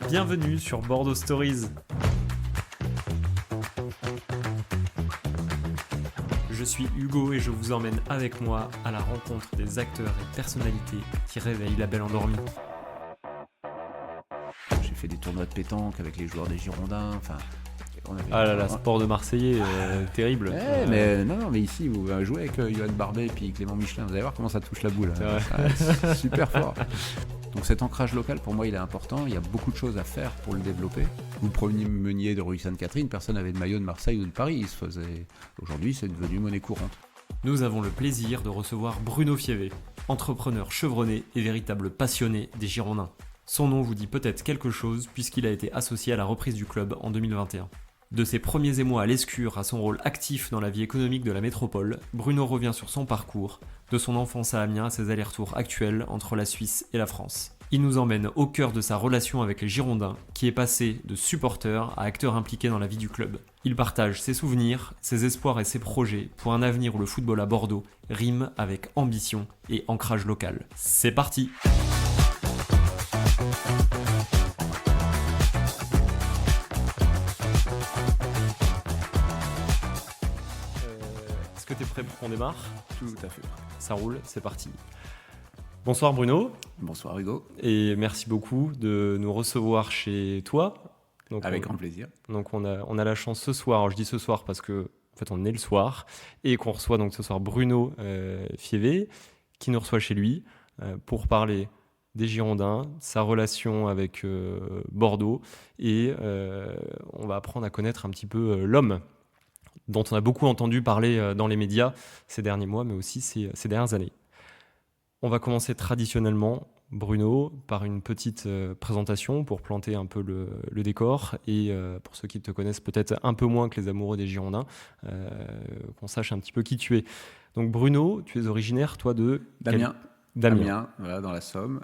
Bienvenue sur Bordeaux Stories. Je suis Hugo et je vous emmène avec moi à la rencontre des acteurs et personnalités qui réveillent la belle endormie. J'ai fait des tournois de pétanque avec les joueurs des Girondins. Enfin, Ah là là, sport de Marseillais, terrible. Mais ici, vous jouez avec Johan Barbet et puis Clément Michelin. Vous allez voir comment ça touche la boule. C'est vrai. C'est super fort. Donc cet ancrage local, pour moi, il est important. Il y a beaucoup de choses à faire pour le développer. Vous promeniez de rue Sainte-Catherine, personne n'avait de maillot de Marseille ou de Paris. Aujourd'hui, c'est devenu monnaie courante. Nous avons le plaisir de recevoir Bruno Fievé, entrepreneur chevronné et véritable passionné des Girondins. Son nom vous dit peut-être quelque chose puisqu'il a été associé à la reprise du club en 2021. De ses premiers émois à l'Escure à son rôle actif dans la vie économique de la métropole, Bruno revient sur son parcours, de son enfance à Amiens à ses allers-retours actuels entre la Suisse et la France. Il nous emmène au cœur de sa relation avec les Girondins, qui est passé de supporter à acteur impliqué dans la vie du club. Il partage ses souvenirs, ses espoirs et ses projets pour un avenir où le football à Bordeaux rime avec ambition et ancrage local. C'est parti! Est-ce que tu es prêt pour qu'on démarre ? Tout à fait. Ça roule, c'est parti. Bonsoir Bruno. Bonsoir Hugo. Et merci beaucoup de nous recevoir chez toi. Donc avec grand plaisir. Donc on a la chance ce soir, alors je dis ce soir parce que en fait on est le soir, et qu'on reçoit donc ce soir Bruno Fievé, qui nous reçoit chez lui pour parler des Girondins, sa relation avec Bordeaux, et on va apprendre à connaître un petit peu l'homme dont on a beaucoup entendu parler dans les médias ces derniers mois, mais aussi ces dernières années. On va commencer traditionnellement, Bruno, par une petite présentation pour planter un peu le décor, et pour ceux qui te connaissent peut-être un peu moins que les amoureux des Girondins, qu'on sache un petit peu qui tu es. Donc Bruno, tu es originaire, toi, de... d'Amiens. D'Amiens. Voilà, dans la Somme,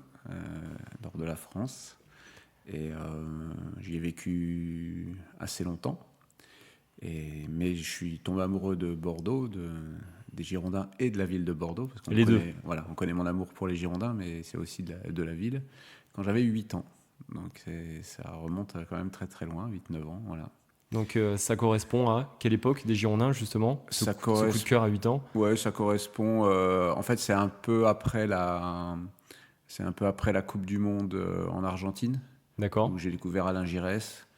nord de la France. Et j'y ai vécu assez longtemps. Mais je suis tombé amoureux de Bordeaux, des Girondins et de la ville de Bordeaux. Parce qu'on les deux. Voilà, on connaît mon amour pour les Girondins, mais c'est aussi de la ville. Quand j'avais 8 ans. Donc ça remonte quand même très très loin, 8-9 ans. Voilà. Donc ça correspond à quelle époque des Girondins, justement, ce coup de cœur à 8 ans? Ouais, ça correspond... en fait, c'est un peu après la Coupe du Monde en Argentine. D'accord. Où j'ai découvert Alain Giresse.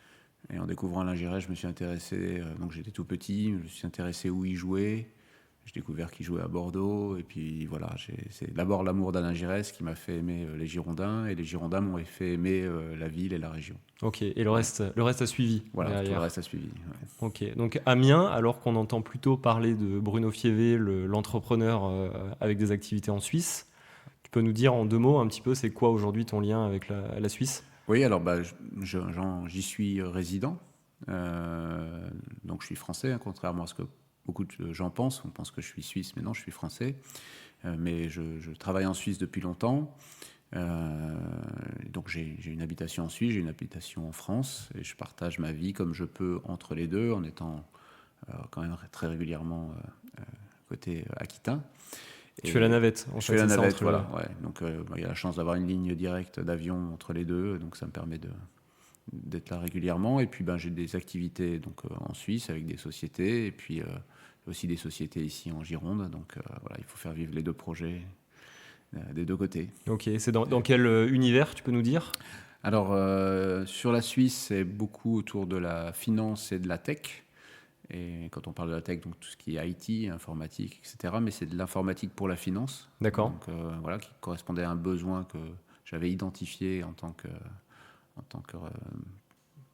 Et en découvrant Alain Giresse, je me suis intéressé, donc j'étais tout petit, je me suis intéressé où il jouait. J'ai découvert qu'il jouait à Bordeaux. Et puis voilà, c'est d'abord l'amour d'Alain Giresse qui m'a fait aimer les Girondins. Et les Girondins m'ont fait aimer la ville et la région. Ok, et le reste a suivi. Voilà, derrière. tout le reste a suivi. Ouais. Ok, donc Amiens, alors qu'on entend plutôt parler de Bruno Fievé, l'entrepreneur avec des activités en Suisse, tu peux nous dire en 2 mots un petit peu, c'est quoi aujourd'hui ton lien avec la Suisse ? Oui, alors j'y suis résident. Donc je suis français, hein, contrairement à ce que beaucoup de gens pensent. On pense que je suis suisse, mais non, je suis français. Mais je travaille en Suisse depuis longtemps. Donc j'ai une habitation en Suisse, j'ai une habitation en France. Et je partage ma vie comme je peux entre les deux, en étant quand même très régulièrement côté aquitain. Tu fais la navette, en fait. Je fais la navette, entre... voilà. Ouais. Donc, il y a la chance d'avoir une ligne directe d'avion entre les deux, donc ça me permet d'être là régulièrement. Et puis, j'ai des activités donc, en Suisse avec des sociétés, et puis aussi des sociétés ici en Gironde. Donc, voilà, il faut faire vivre les deux projets des deux côtés. Ok, c'est dans quel univers, tu peux nous dire ? Alors, sur la Suisse, c'est beaucoup autour de la finance et de la tech. Et quand on parle de la tech, donc tout ce qui est IT, informatique, etc. Mais c'est de l'informatique pour la finance. D'accord. Donc voilà, qui correspondait à un besoin que j'avais identifié en tant que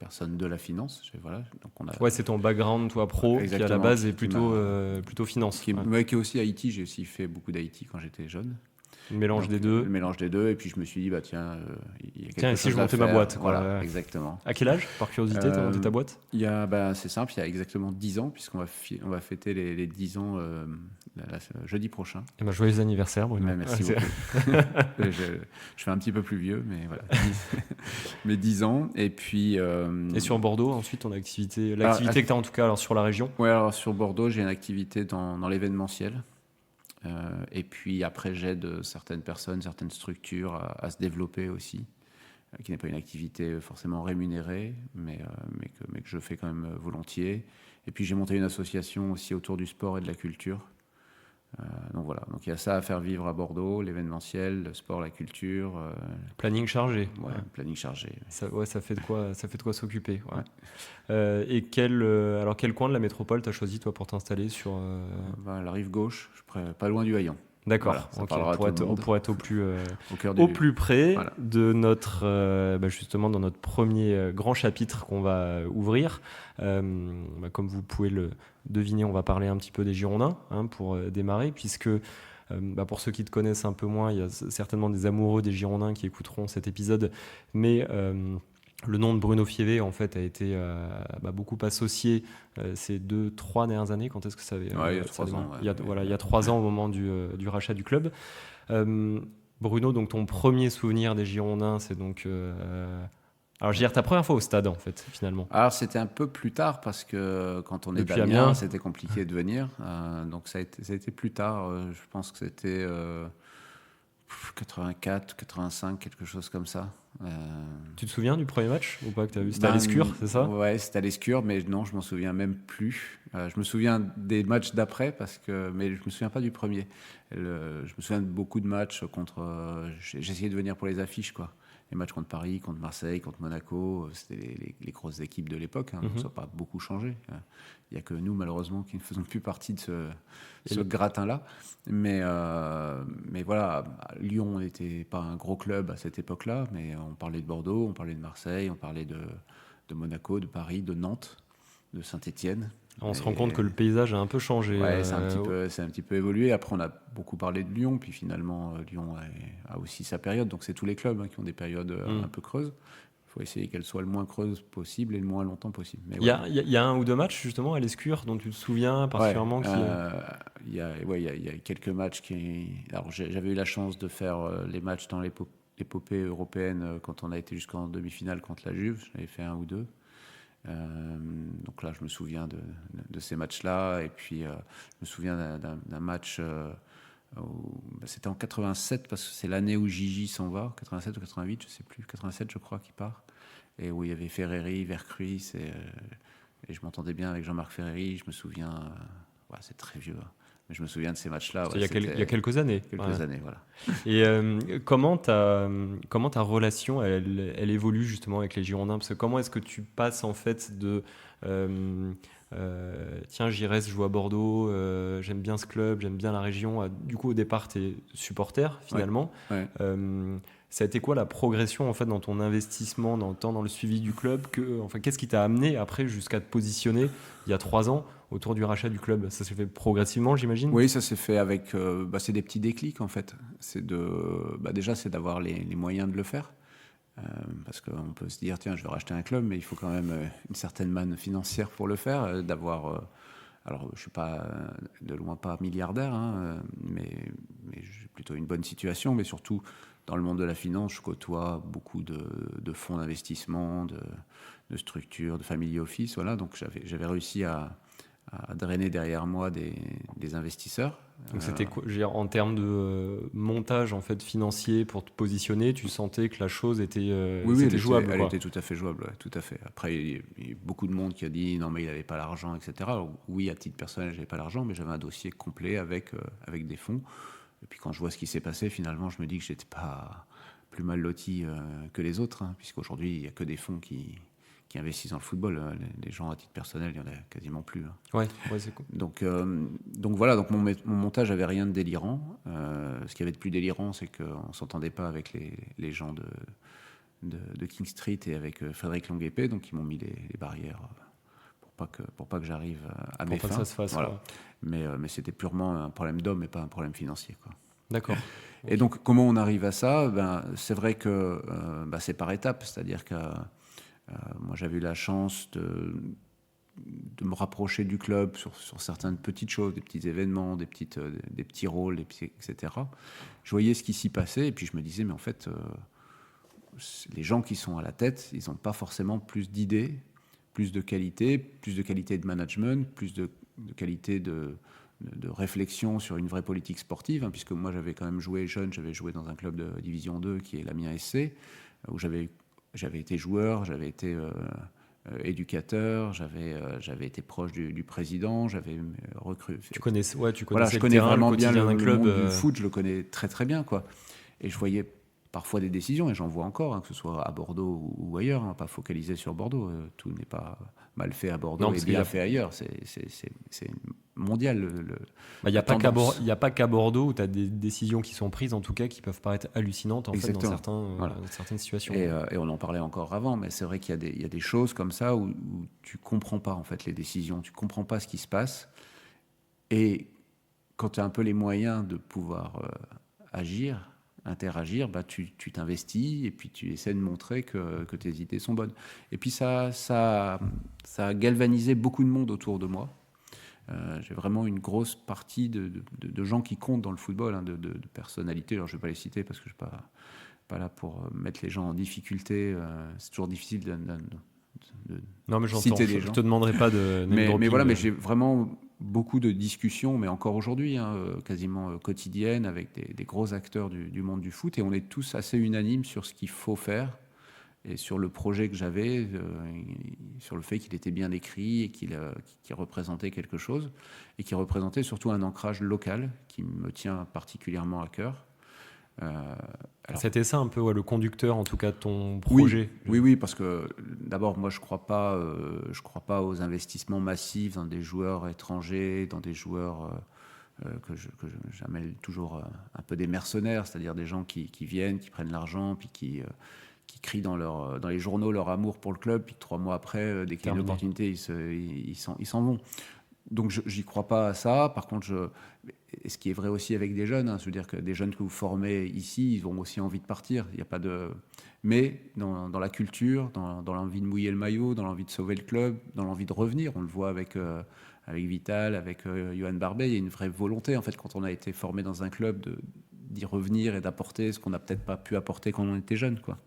personne de la finance. Voilà. Donc ouais, c'est ton background, toi, pro, exactement, qui à la base est plutôt finance. Qui est aussi IT. J'ai aussi fait beaucoup d'IT quand j'étais jeune. Le mélange des deux. Le mélange des deux. Et puis je me suis dit, tiens, il y a quelque chose ici je montais à faire. ma boîte. Voilà, exactement. À quel âge, par curiosité, tu as monté ta boîte ? C'est simple, il y a exactement 10 ans, puisqu'on va fêter les 10 ans jeudi prochain. Et joyeux anniversaire, Bruno. Merci beaucoup. je fais un petit peu plus vieux, mais voilà. Mais 10 ans. Et puis... Et sur Bordeaux, ensuite, ton activité, l'activité que tu as en tout cas alors, sur la région ? Oui, alors sur Bordeaux, j'ai une activité dans l'événementiel. Et puis après, j'aide certaines personnes, certaines structures à se développer aussi. qui n'est pas une activité forcément rémunérée, mais que je fais quand même volontiers. Et puis j'ai monté une association aussi autour du sport et de la culture. Donc voilà, donc il y a ça à faire vivre à Bordeaux, l'événementiel, le sport, la culture. Planning chargé. Ouais, planning chargé. Ça fait de quoi s'occuper. Ouais. Ouais. Et alors quel coin de la métropole t'as choisi toi pour t'installer sur La rive gauche, pas loin du Haillan. D'accord, Voilà, ça ok. parlera à tout le monde. Pour être Au cœur au plus près Voilà. de notre, justement dans notre premier grand chapitre qu'on va ouvrir. Comme vous pouvez le deviner, on va parler un petit peu des Girondins pour démarrer, puisque pour ceux qui te connaissent un peu moins, il y a certainement des amoureux des Girondins qui écouteront cet épisode, mais le nom de Bruno Fievé en fait a été beaucoup associé ces 2-3 dernières années. Quand est-ce que ça avait il y a 3 ans. Il y a 3 ans au moment du rachat du club. Bruno, donc ton premier souvenir des Girondins, c'est donc alors je veux dire ta première fois au stade en fait finalement. Alors c'était un peu plus tard parce que quand on est Depuis d'Amiens, Amiens, c'était compliqué de venir. Donc ça a été plus tard. Je pense que c'était 84, 85, quelque chose comme ça. Tu te souviens du premier match ou pas que tu as vu? C'était à l'Escure, c'est ça? Ouais, c'était à l'Escure, mais non, je m'en souviens même plus. Je me souviens des matchs d'après, mais je me souviens pas du premier. Je me souviens de beaucoup de matchs contre. J'essayais de venir pour les affiches, quoi. Les matchs contre Paris, contre Marseille, contre Monaco, c'était les grosses équipes de l'époque. Donc ça n'a pas beaucoup changé. Il n'y a que nous, malheureusement, qui ne faisons plus partie de ce gratin-là. Mais voilà, Lyon n'était pas un gros club à cette époque-là, mais on parlait de Bordeaux, on parlait de Marseille, on parlait de Monaco, de Paris, de Nantes, de Saint-Étienne. On se rend compte que le paysage a un peu changé. Ouais, c'est un petit peu évolué. Après, on a beaucoup parlé de Lyon, puis finalement, Lyon a aussi sa période. Donc, c'est tous les clubs qui ont des périodes un peu creuses. Il faut essayer qu'elles soient le moins creuses possible et le moins longtemps possible. Il y a un ou deux matchs justement à l'Escure dont tu te souviens particulièrement il y a quelques matchs Alors, j'avais eu la chance de faire les matchs dans l'épopée européenne quand on a été jusqu'en demi-finale contre la Juve. J'en avais fait un ou deux. Donc là, je me souviens de ces matchs-là. Et puis, je me souviens d'un match. C'était en 87 parce que c'est l'année où Gigi s'en va, 87 ou 88, je sais plus, 87 je crois qu'il part, et où il y avait Ferreri, Vercruis, et je m'entendais bien avec Jean-Marc Ferreri. Je me souviens, c'est très vieux, mais je me souviens de ces matchs-là. Il y a quelques années. Quelques années, voilà. Et comment ta relation elle évolue justement avec les Girondins? Parce que comment est-ce que tu passes en fait de tiens, j'y reste, je joue à Bordeaux, j'aime bien ce club, j'aime bien la région. Du coup, au départ, tu es supporter finalement. Ouais. Ça a été quoi la progression en fait dans ton investissement, dans le suivi du club qu'est-ce qui t'a amené après jusqu'à te positionner il y a 3 ans autour du rachat du club? Ça s'est fait progressivement, j'imagine? Oui, ça s'est fait avec. C'est des petits déclics en fait. Déjà, c'est d'avoir les moyens de le faire. Parce qu'on peut se dire, tiens, je vais racheter un club, mais il faut quand même une certaine manne financière pour le faire. Alors, je ne suis pas de loin pas milliardaire, mais j'ai plutôt une bonne situation. Mais surtout, dans le monde de la finance, je côtoie beaucoup de fonds d'investissement, de structures, de family office. Voilà, donc j'avais réussi à drainer derrière moi des investisseurs. Donc c'était quoi, en termes de montage en fait financier pour te positionner, tu sentais que la chose était jouable? Elle était tout à fait jouable, ouais, tout à fait. Après, il y a beaucoup de monde qui a dit non mais il n'avait pas l'argent, etc. Alors, oui, à titre personnel, j'avais pas l'argent, mais j'avais un dossier complet avec des fonds. Et puis quand je vois ce qui s'est passé, finalement, je me dis que j'étais pas plus mal loti que les autres, puisqu'aujourd'hui il y a que des fonds qui investissent dans le football. Les gens à titre personnel, il n'y en a quasiment plus. Ouais, c'est cool. Donc voilà, donc mon montage avait rien de délirant. Ce qu'il y avait de plus délirant, c'est qu'on ne s'entendait pas avec les gens de King Street et avec Frédéric Longuepée, donc ils m'ont mis les barrières pour pas que j'arrive à mes fins. Pour pas que ça se fasse. Voilà. Mais c'était purement un problème d'homme et pas un problème financier, quoi. D'accord. Et donc comment on arrive à ça? C'est vrai que c'est par étapes, c'est-à-dire que moi, j'avais eu la chance de me rapprocher du club sur certaines petites choses, des petits événements, des petits rôles, etc. Je voyais ce qui s'y passait et puis je me disais, mais en fait, les gens qui sont à la tête, ils n'ont pas forcément plus d'idées, plus de qualité de management, plus de qualité de réflexion sur une vraie politique sportive, puisque moi, j'avais quand même joué jeune, j'avais joué dans un club de Division 2 qui est l'Amiens SC, où j'avais j'avais été joueur, j'avais été éducateur, j'avais été proche du président, j'avais recruté. Tu connaissais Voilà, je le connais terrain, le vraiment bien quotidien d'un le club. monde du foot, je le connais très très bien, quoi. Et je voyais parfois des décisions, et j'en vois encore, hein, que ce soit à Bordeaux ou ailleurs, hein, pas focalisé sur Bordeaux. Tout n'est pas mal fait à Bordeaux Non, et parce qu'il bien fait ailleurs. C'est mondial. il n'y a, La tendance. y a pas qu'à Bordeaux où tu as des décisions qui sont prises, en tout cas, qui peuvent paraître hallucinantes en fait, Exactement. dans certaines situations. Et on en parlait encore avant, mais c'est vrai qu'il y a des choses comme ça où tu comprends pas en fait les décisions, tu comprends pas ce qui se passe. Et quand tu as un peu les moyens de pouvoir agir, interagir, bah tu t'investis et puis tu essaies de montrer que tes idées sont bonnes. Et puis ça a galvanisé beaucoup de monde autour de moi. J'ai vraiment une grosse partie de gens qui comptent dans le football, hein, de personnalités. Alors je ne vais pas les citer parce que je ne suis pas là pour mettre les gens en difficulté. C'est toujours difficile Non, mais citer des je gens. te demanderai pas de name dropping. Mais voilà, mais j'ai vraiment beaucoup de discussions, mais encore aujourd'hui, hein, quasiment quotidiennes, avec des gros acteurs du monde du foot, et on est tous assez unanimes sur ce qu'il faut faire et sur le projet que j'avais, sur le fait qu'il était bien écrit et qu'il représentait quelque chose, et qui représentait surtout un ancrage local qui me tient particulièrement à cœur. C'était ça un peu le conducteur en tout cas de ton projet. Oui, parce que d'abord moi je crois pas aux investissements massifs dans des joueurs étrangers, dans des joueurs que j'appelle toujours un peu des mercenaires, c'est-à-dire des gens qui viennent, qui prennent l'argent, puis qui crient dans les journaux leur amour pour le club, puis 3 mois après, dès qu'il y a une opportunité, ils s'en vont. Donc j'y crois pas à ça. Par contre, ce qui est vrai aussi avec des jeunes, hein, je veux dire que des jeunes que vous formez ici, ils ont aussi envie de partir. Il y a pas de... Mais dans la culture, dans l'envie de mouiller le maillot, dans l'envie de sauver le club, dans l'envie de revenir, on le voit avec Vital, avec Johan Barbet, il y a une vraie volonté en fait quand on a été formé dans un club d'y revenir et d'apporter ce qu'on n'a peut-être pas pu apporter quand on était jeune, quoi.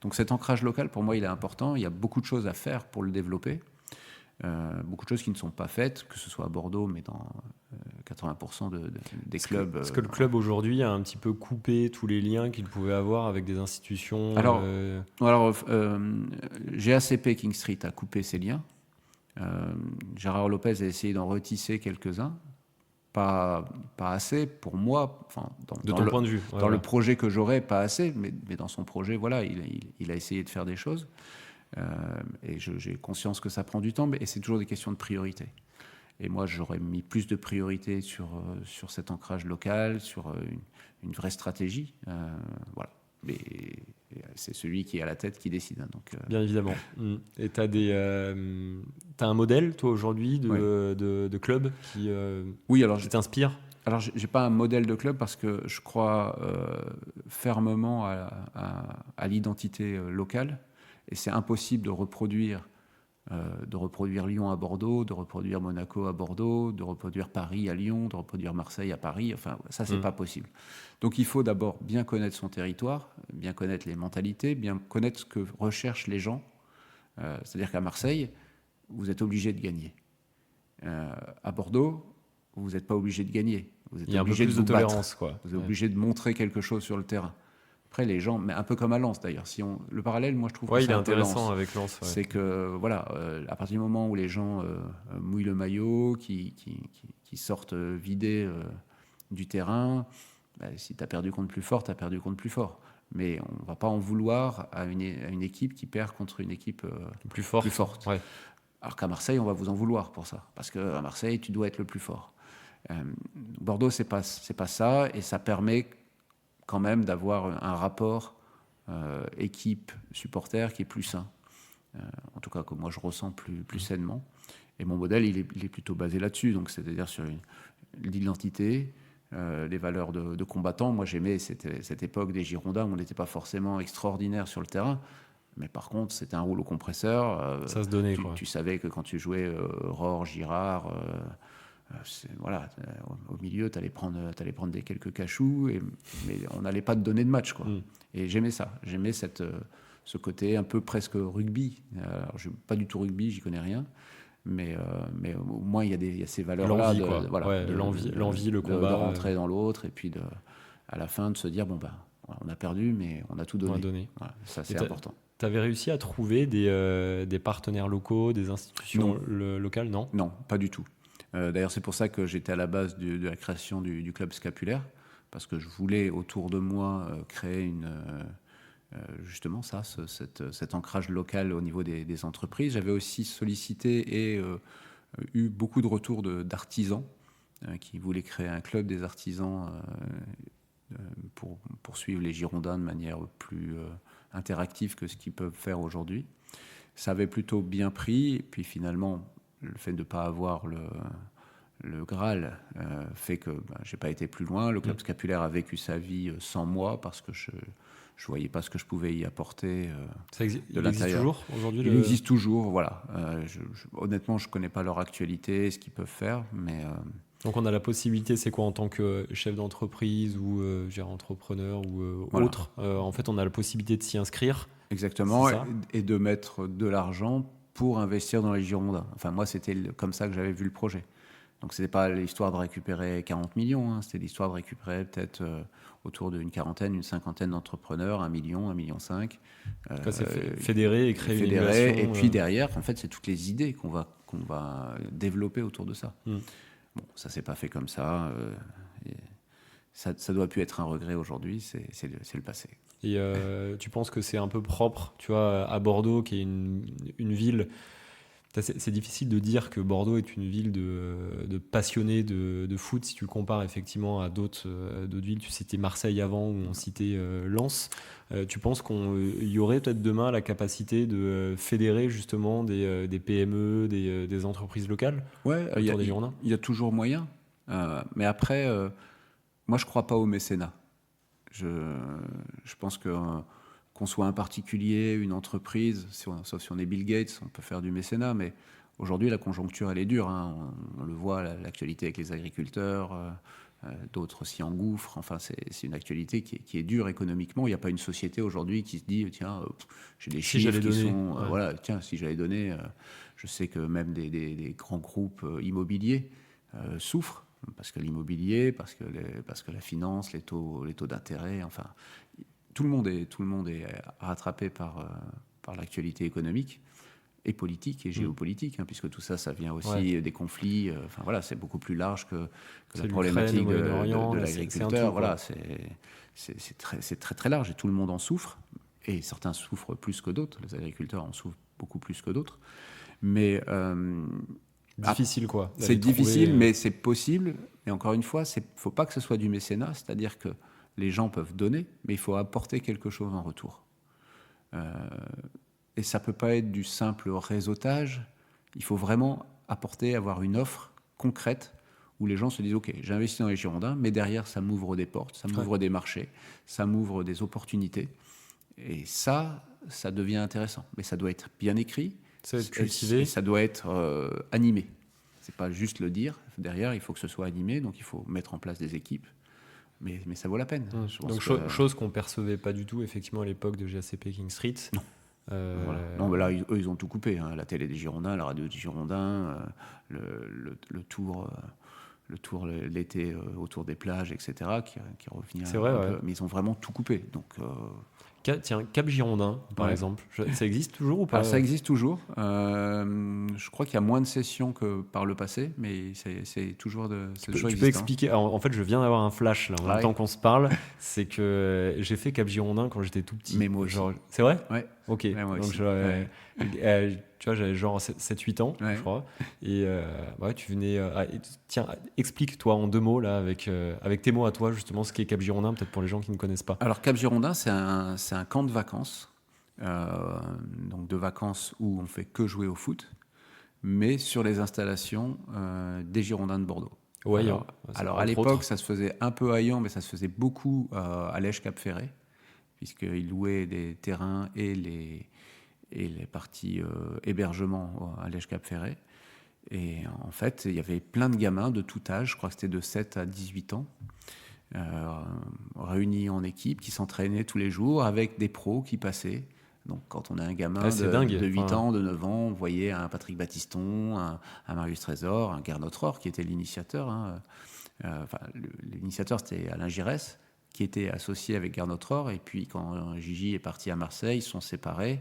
Donc cet ancrage local, pour moi, il est important. Il y a beaucoup de choses à faire pour le développer. Beaucoup de choses qui ne sont pas faites, que ce soit à Bordeaux, mais dans 80% des clubs. Est-ce que le club aujourd'hui a un petit peu coupé tous les liens qu'il pouvait avoir avec des institutions? Alors GACP King Street a coupé ses liens. Gérard Lopez a essayé d'en retisser quelques-uns. Pas assez pour moi. Enfin, de ton point de vue. Dans le projet que j'aurais, pas assez, mais dans son projet, voilà, il a essayé de faire des choses. Et j'ai conscience que ça prend du temps, et c'est toujours des questions de priorité. Et moi, j'aurais mis plus de priorité sur cet ancrage local, sur une vraie stratégie. Voilà. Mais c'est celui qui est à la tête qui décide. Hein, donc, Bien évidemment. Et tu as un modèle, toi, aujourd'hui, de club qui t'inspire? Alors, j'ai pas un modèle de club parce que je crois fermement à l'identité locale. Et c'est impossible de reproduire Lyon à Bordeaux, de reproduire Monaco à Bordeaux, de reproduire Paris à Lyon, de reproduire Marseille à Paris. Enfin, ça, c'est pas possible. Donc, il faut d'abord bien connaître son territoire, bien connaître les mentalités, bien connaître ce que recherchent les gens. C'est-à-dire qu'à Marseille, vous êtes obligé de gagner. À Bordeaux, vous n'êtes pas obligé de gagner. Vous êtes Il y a obligé un peu plus de tolérance, quoi. Vous êtes obligé de montrer quelque chose sur le terrain. Après, les gens, mais un peu comme à Lens d'ailleurs. Le parallèle, moi je trouve que c'est un peu intéressant avec Lens. Ouais. C'est que voilà, à partir du moment où les gens mouillent le maillot, qui sortent vidés du terrain, si tu as perdu contre plus fort, tu as perdu contre plus fort. Mais on ne va pas en vouloir à une équipe qui perd contre une équipe plus forte. Ouais. Alors qu'à Marseille, on va vous en vouloir pour ça, parce qu'à Marseille, tu dois être le plus fort. Bordeaux, c'est pas ça, et ça permet quand même d'avoir un rapport équipe-supporter qui est plus sain. En tout cas, que moi je ressens plus sainement. Et mon modèle, il est plutôt basé là-dessus, donc c'est-à-dire sur l'identité, les valeurs de combattants. Moi, j'aimais cette époque des Girondins où on n'était pas forcément extraordinaire sur le terrain, mais par contre, c'était un rouleau compresseur. Ça se donnait, quoi. Tu savais que quand tu jouais Rohr, Girard... voilà, au milieu, tu allais prendre quelques cachous, mais on n'allait pas te donner de match, quoi. Et j'aimais ça. J'aimais ce côté un peu presque rugby. Alors, je pas du tout rugby, j'y connais rien, mais au moins il y a ces valeurs-là, l'envie, le combat, de rentrer dans l'autre, et puis à la fin de se dire on a perdu, mais on a tout donné. Voilà, ça, c'est important. T'avais réussi à trouver des partenaires locaux, des institutions locales, non? Non, pas du tout. D'ailleurs, c'est pour ça que j'étais à la base de la création du club scapulaire, parce que je voulais autour de moi créer justement cet ancrage local au niveau des entreprises. J'avais aussi sollicité et eu beaucoup de retours d'artisans qui voulaient créer un club des artisans pour poursuivre les Girondins de manière plus interactive que ce qu'ils peuvent faire aujourd'hui. Ça avait plutôt bien pris, et puis finalement, le fait de ne pas avoir le Graal fait que j'ai pas été plus loin. Le club scapulaire a vécu sa vie sans moi parce que je voyais pas ce que je pouvais y apporter Ça de il existe l'intérieur. toujours aujourd'hui? Il existe toujours, voilà. Honnêtement, je connais pas leur actualité, ce qu'ils peuvent faire, mais Donc on a la possibilité, c'est quoi en tant que chef d'entreprise ou entrepreneur ou voilà. autre, en fait on a la possibilité de s'y inscrire. Exactement, C'est ça. et de mettre de l'argent pour investir dans les Girondins. Enfin, moi, c'était comme ça que j'avais vu le projet. Donc, ce n'était pas l'histoire de récupérer 40 millions, hein, c'était l'histoire de récupérer peut-être autour d'une quarantaine, une cinquantaine d'entrepreneurs, 1 million, 1,5 million. C'est fédérer et créer une Fédérer, innovation. et puis derrière, en fait, c'est toutes les idées qu'on va développer autour de ça. Bon, ça s'est pas fait comme ça. Ça doit plus être un regret aujourd'hui, c'est le passé. Et tu penses que c'est un peu propre, tu vois, à Bordeaux, qui est une ville. C'est difficile de dire que Bordeaux est une ville de passionnés de foot si tu le compares effectivement à d'autres villes. Tu citais Marseille avant ou on citait Lens. Tu penses qu'il y aurait peut-être demain la capacité de fédérer justement des PME, des entreprises locales Ouais, autour des Girondins? il y a toujours moyen. Mais après, moi, je crois pas au mécénat. Je pense que qu'on soit un particulier, une entreprise, sauf si on est Bill Gates, on peut faire du mécénat, mais aujourd'hui la conjoncture elle est dure, hein. On le voit, l'actualité avec les agriculteurs, d'autres s'y engouffrent, enfin c'est une actualité qui est dure économiquement. Il n'y a pas une société aujourd'hui qui se dit tiens, j'ai des Si chiffres j'allais qui donner, sont, ouais. voilà, tiens, si j'allais donner, je sais que même des grands groupes immobiliers souffrent. Parce que l'immobilier, parce que la finance, les taux d'intérêt, enfin, tout le monde est rattrapé par l'actualité économique et politique et géopolitique, hein, puisque tout ça, ça vient aussi des conflits. Enfin voilà, c'est beaucoup plus large que la problématique l'Ukraine, le Moyen-Orient, de là, c'est un l'agriculteur. tout, Voilà, c'est très très large et tout le monde en souffre. Et certains souffrent plus que d'autres. Les agriculteurs en souffrent beaucoup plus que d'autres. Mais difficile quoi. c'est difficile, mais c'est possible. Et encore une fois, il ne faut pas que ce soit du mécénat, c'est-à-dire que les gens peuvent donner, mais il faut apporter quelque chose en retour. Et ça ne peut pas être du simple réseautage. Il faut vraiment apporter, avoir une offre concrète où les gens se disent « Ok, j'ai investi dans les Girondins, mais derrière, ça m'ouvre des portes, ça m'ouvre des marchés, ça m'ouvre des opportunités. » Et ça devient intéressant. Mais ça doit être bien écrit. Ça doit être cultivé. Et ça doit être animé. C'est pas juste le dire. Derrière, il faut que ce soit animé, donc il faut mettre en place des équipes. Mais ça vaut la peine. Donc chose qu'on percevait pas du tout effectivement à l'époque de GACP King Street. Non. Voilà. Non, mais là, eux, ils ont tout coupé. Hein. La télé des Girondins, la radio des Girondins, le tour l'été autour des plages, etc., qui revient. C'est vrai, ouais. Mais ils ont vraiment tout coupé. Donc, tiens, Cap Girondin, par exemple, ça existe toujours ou pas? Alors, ça existe toujours. Je crois qu'il y a moins de sessions que par le passé, mais c'est toujours Tu peux expliquer. Alors, en fait, je viens d'avoir un flash là, en même temps qu'on se parle. C'est que j'ai fait Cap Girondin quand j'étais tout petit. Mais moi aussi. C'est vrai? Ouais. Ok. Ouais, moi donc aussi. tu vois, j'avais genre 7-8 ans, je crois. Et tu venais. Tiens, explique-toi en 2 mots là, avec tes mots à toi justement, ce qu'est Cap Girondin, peut-être pour les gens qui ne connaissent pas. Alors Cap Girondin, c'est un camp de vacances, donc de vacances où on fait que jouer au foot, mais sur les installations des Girondins de Bordeaux. Ouais, alors à l'époque, ça se faisait un peu à Hayan, mais ça se faisait beaucoup à Lège-Cap-Ferré, puisqu'ils louaient des terrains et les parties hébergement à Lège-Cap-Ferré. Et en fait, il y avait plein de gamins de tout âge, je crois que c'était de 7 à 18 ans, réunis en équipe, qui s'entraînaient tous les jours avec des pros qui passaient. Donc quand on a un gamin de 8 ans, de 9 ans, on voyait un Patrick Battiston, un Marius Trésor, un Gernot Rohr qui était l'initiateur. L'initiateur, c'était Alain Giresse, qui était associé avec Gare Notre-Dame. Et puis, quand Gigi est parti à Marseille, ils se sont séparés.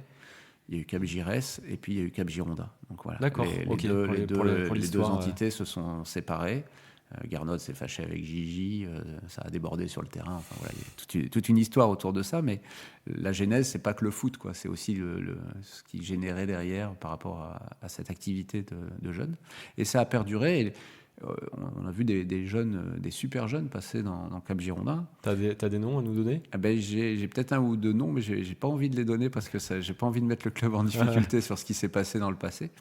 Il y a eu Cap Giresse et puis il y a eu Cap Girondin. Donc voilà, D'accord, les deux l'histoire, entités se sont séparées. Garnod s'est fâché avec Gigi, ça a débordé sur le terrain. Enfin, voilà, il y a toute une histoire autour de ça, mais la genèse, c'est pas que le foot, quoi. C'est aussi ce qui générait derrière par rapport à cette activité de jeunes. Et ça a perduré. Et, on a vu des jeunes, des super jeunes passer dans Cap Girondin. T'as des noms à nous donner? J'ai peut-être un ou deux noms, mais j'ai pas envie de les donner parce que j'ai pas envie de mettre le club en difficulté sur ce qui s'est passé dans le passé.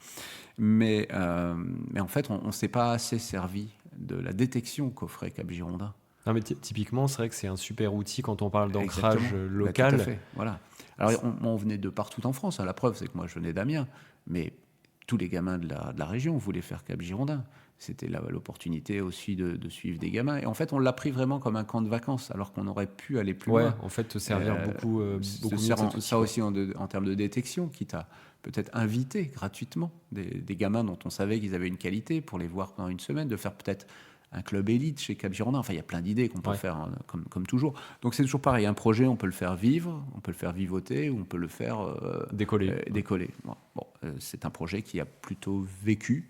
Mais en fait, on s'est pas assez servi de la détection qu'offrait Cap Girondin. Non, mais typiquement, c'est vrai que c'est un super outil quand on parle d'ancrage local. Tout à fait, voilà. Alors, on venait de partout en France. Hein. La preuve, c'est que moi, je venais d'Amiens, mais tous les gamins de la région voulaient faire Cap Girondin. C'était l'opportunité aussi de suivre des gamins. Et en fait, on l'a pris vraiment comme un camp de vacances, alors qu'on aurait pu aller plus loin. En fait, te servir beaucoup mieux. Ça aussi en termes de détection, qui t'a peut-être invité gratuitement des gamins dont on savait qu'ils avaient une qualité pour les voir pendant une semaine, de faire peut-être un club élite chez Cap Girondin. Enfin, il y a plein d'idées qu'on peut faire hein, comme toujours. Donc, c'est toujours pareil. Un projet, on peut le faire vivre, on peut le faire vivoter, ou on peut le faire décoller. Bon, c'est un projet qui a plutôt vécu.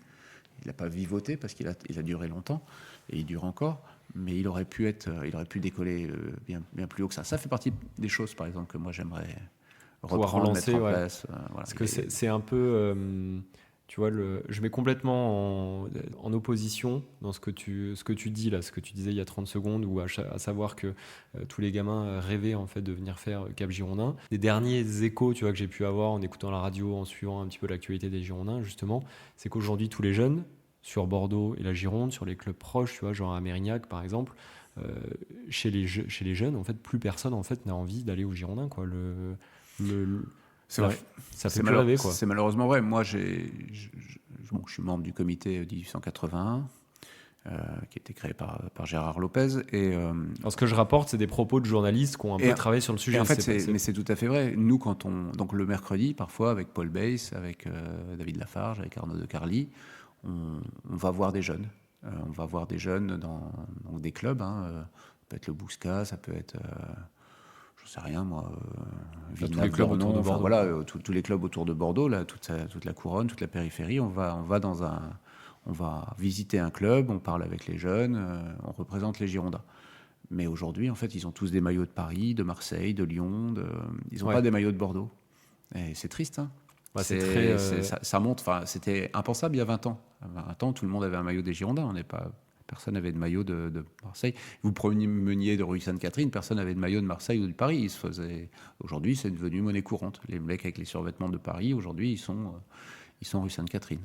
Il n'a pas vivoté parce qu'il a duré longtemps et il dure encore, mais il aurait pu décoller bien plus haut que ça. Ça fait partie des choses, par exemple, que moi j'aimerais reprendre, mettre en place. Voilà. Parce que c'est un peu, tu vois, je mets complètement en opposition dans ce que tu dis là, ce que tu disais il y a 30 secondes, où à savoir que tous les gamins rêvaient en fait de venir faire Cap Girondin. Les derniers échos, tu vois, que j'ai pu avoir en écoutant la radio, en suivant un petit peu l'actualité des Girondins, justement, c'est qu'aujourd'hui tous les jeunes sur Bordeaux et la Gironde, sur les clubs proches, tu vois, genre à Mérignac par exemple, chez les jeunes, en fait, plus personne en fait n'a envie d'aller aux Girondins, quoi. C'est vrai. Ça fait plus rêver, quoi. C'est malheureusement vrai. Moi, je suis membre du comité 1881, qui a été créé par Gérard Lopez. Alors, ce que je rapporte, c'est des propos de journalistes qui ont un peu travaillé sur le sujet. En fait, c'est tout à fait vrai. Nous, donc le mercredi, parfois, avec Paul Bass, avec David Lafarge, avec Arnaud de Carly, on va voir des jeunes. On va voir des jeunes dans des clubs. Hein. Ça peut être le Bousca, ça peut être... je sais rien moi, Villeneuve, Bordeaux, enfin voilà, tous les clubs autour de Bordeaux, là, toute la couronne, toute la périphérie, on va visiter un club, on parle avec les jeunes, on représente les Girondins. Mais aujourd'hui, en fait, ils ont tous des maillots de Paris, de Marseille, de Lyon, ils n'ont pas des maillots de Bordeaux. Et c'est triste, hein. Ça monte. Enfin, c'était impensable il y a 20 ans. À 20 ans, tout le monde avait un maillot des Girondins. Personne n'avait de maillot de Marseille. Vous promeniez de rue Sainte-Catherine, personne n'avait de maillot de Marseille ou de Paris. Aujourd'hui, c'est devenu monnaie courante. Les mecs avec les survêtements de Paris, aujourd'hui, ils sont rue Sainte-Catherine.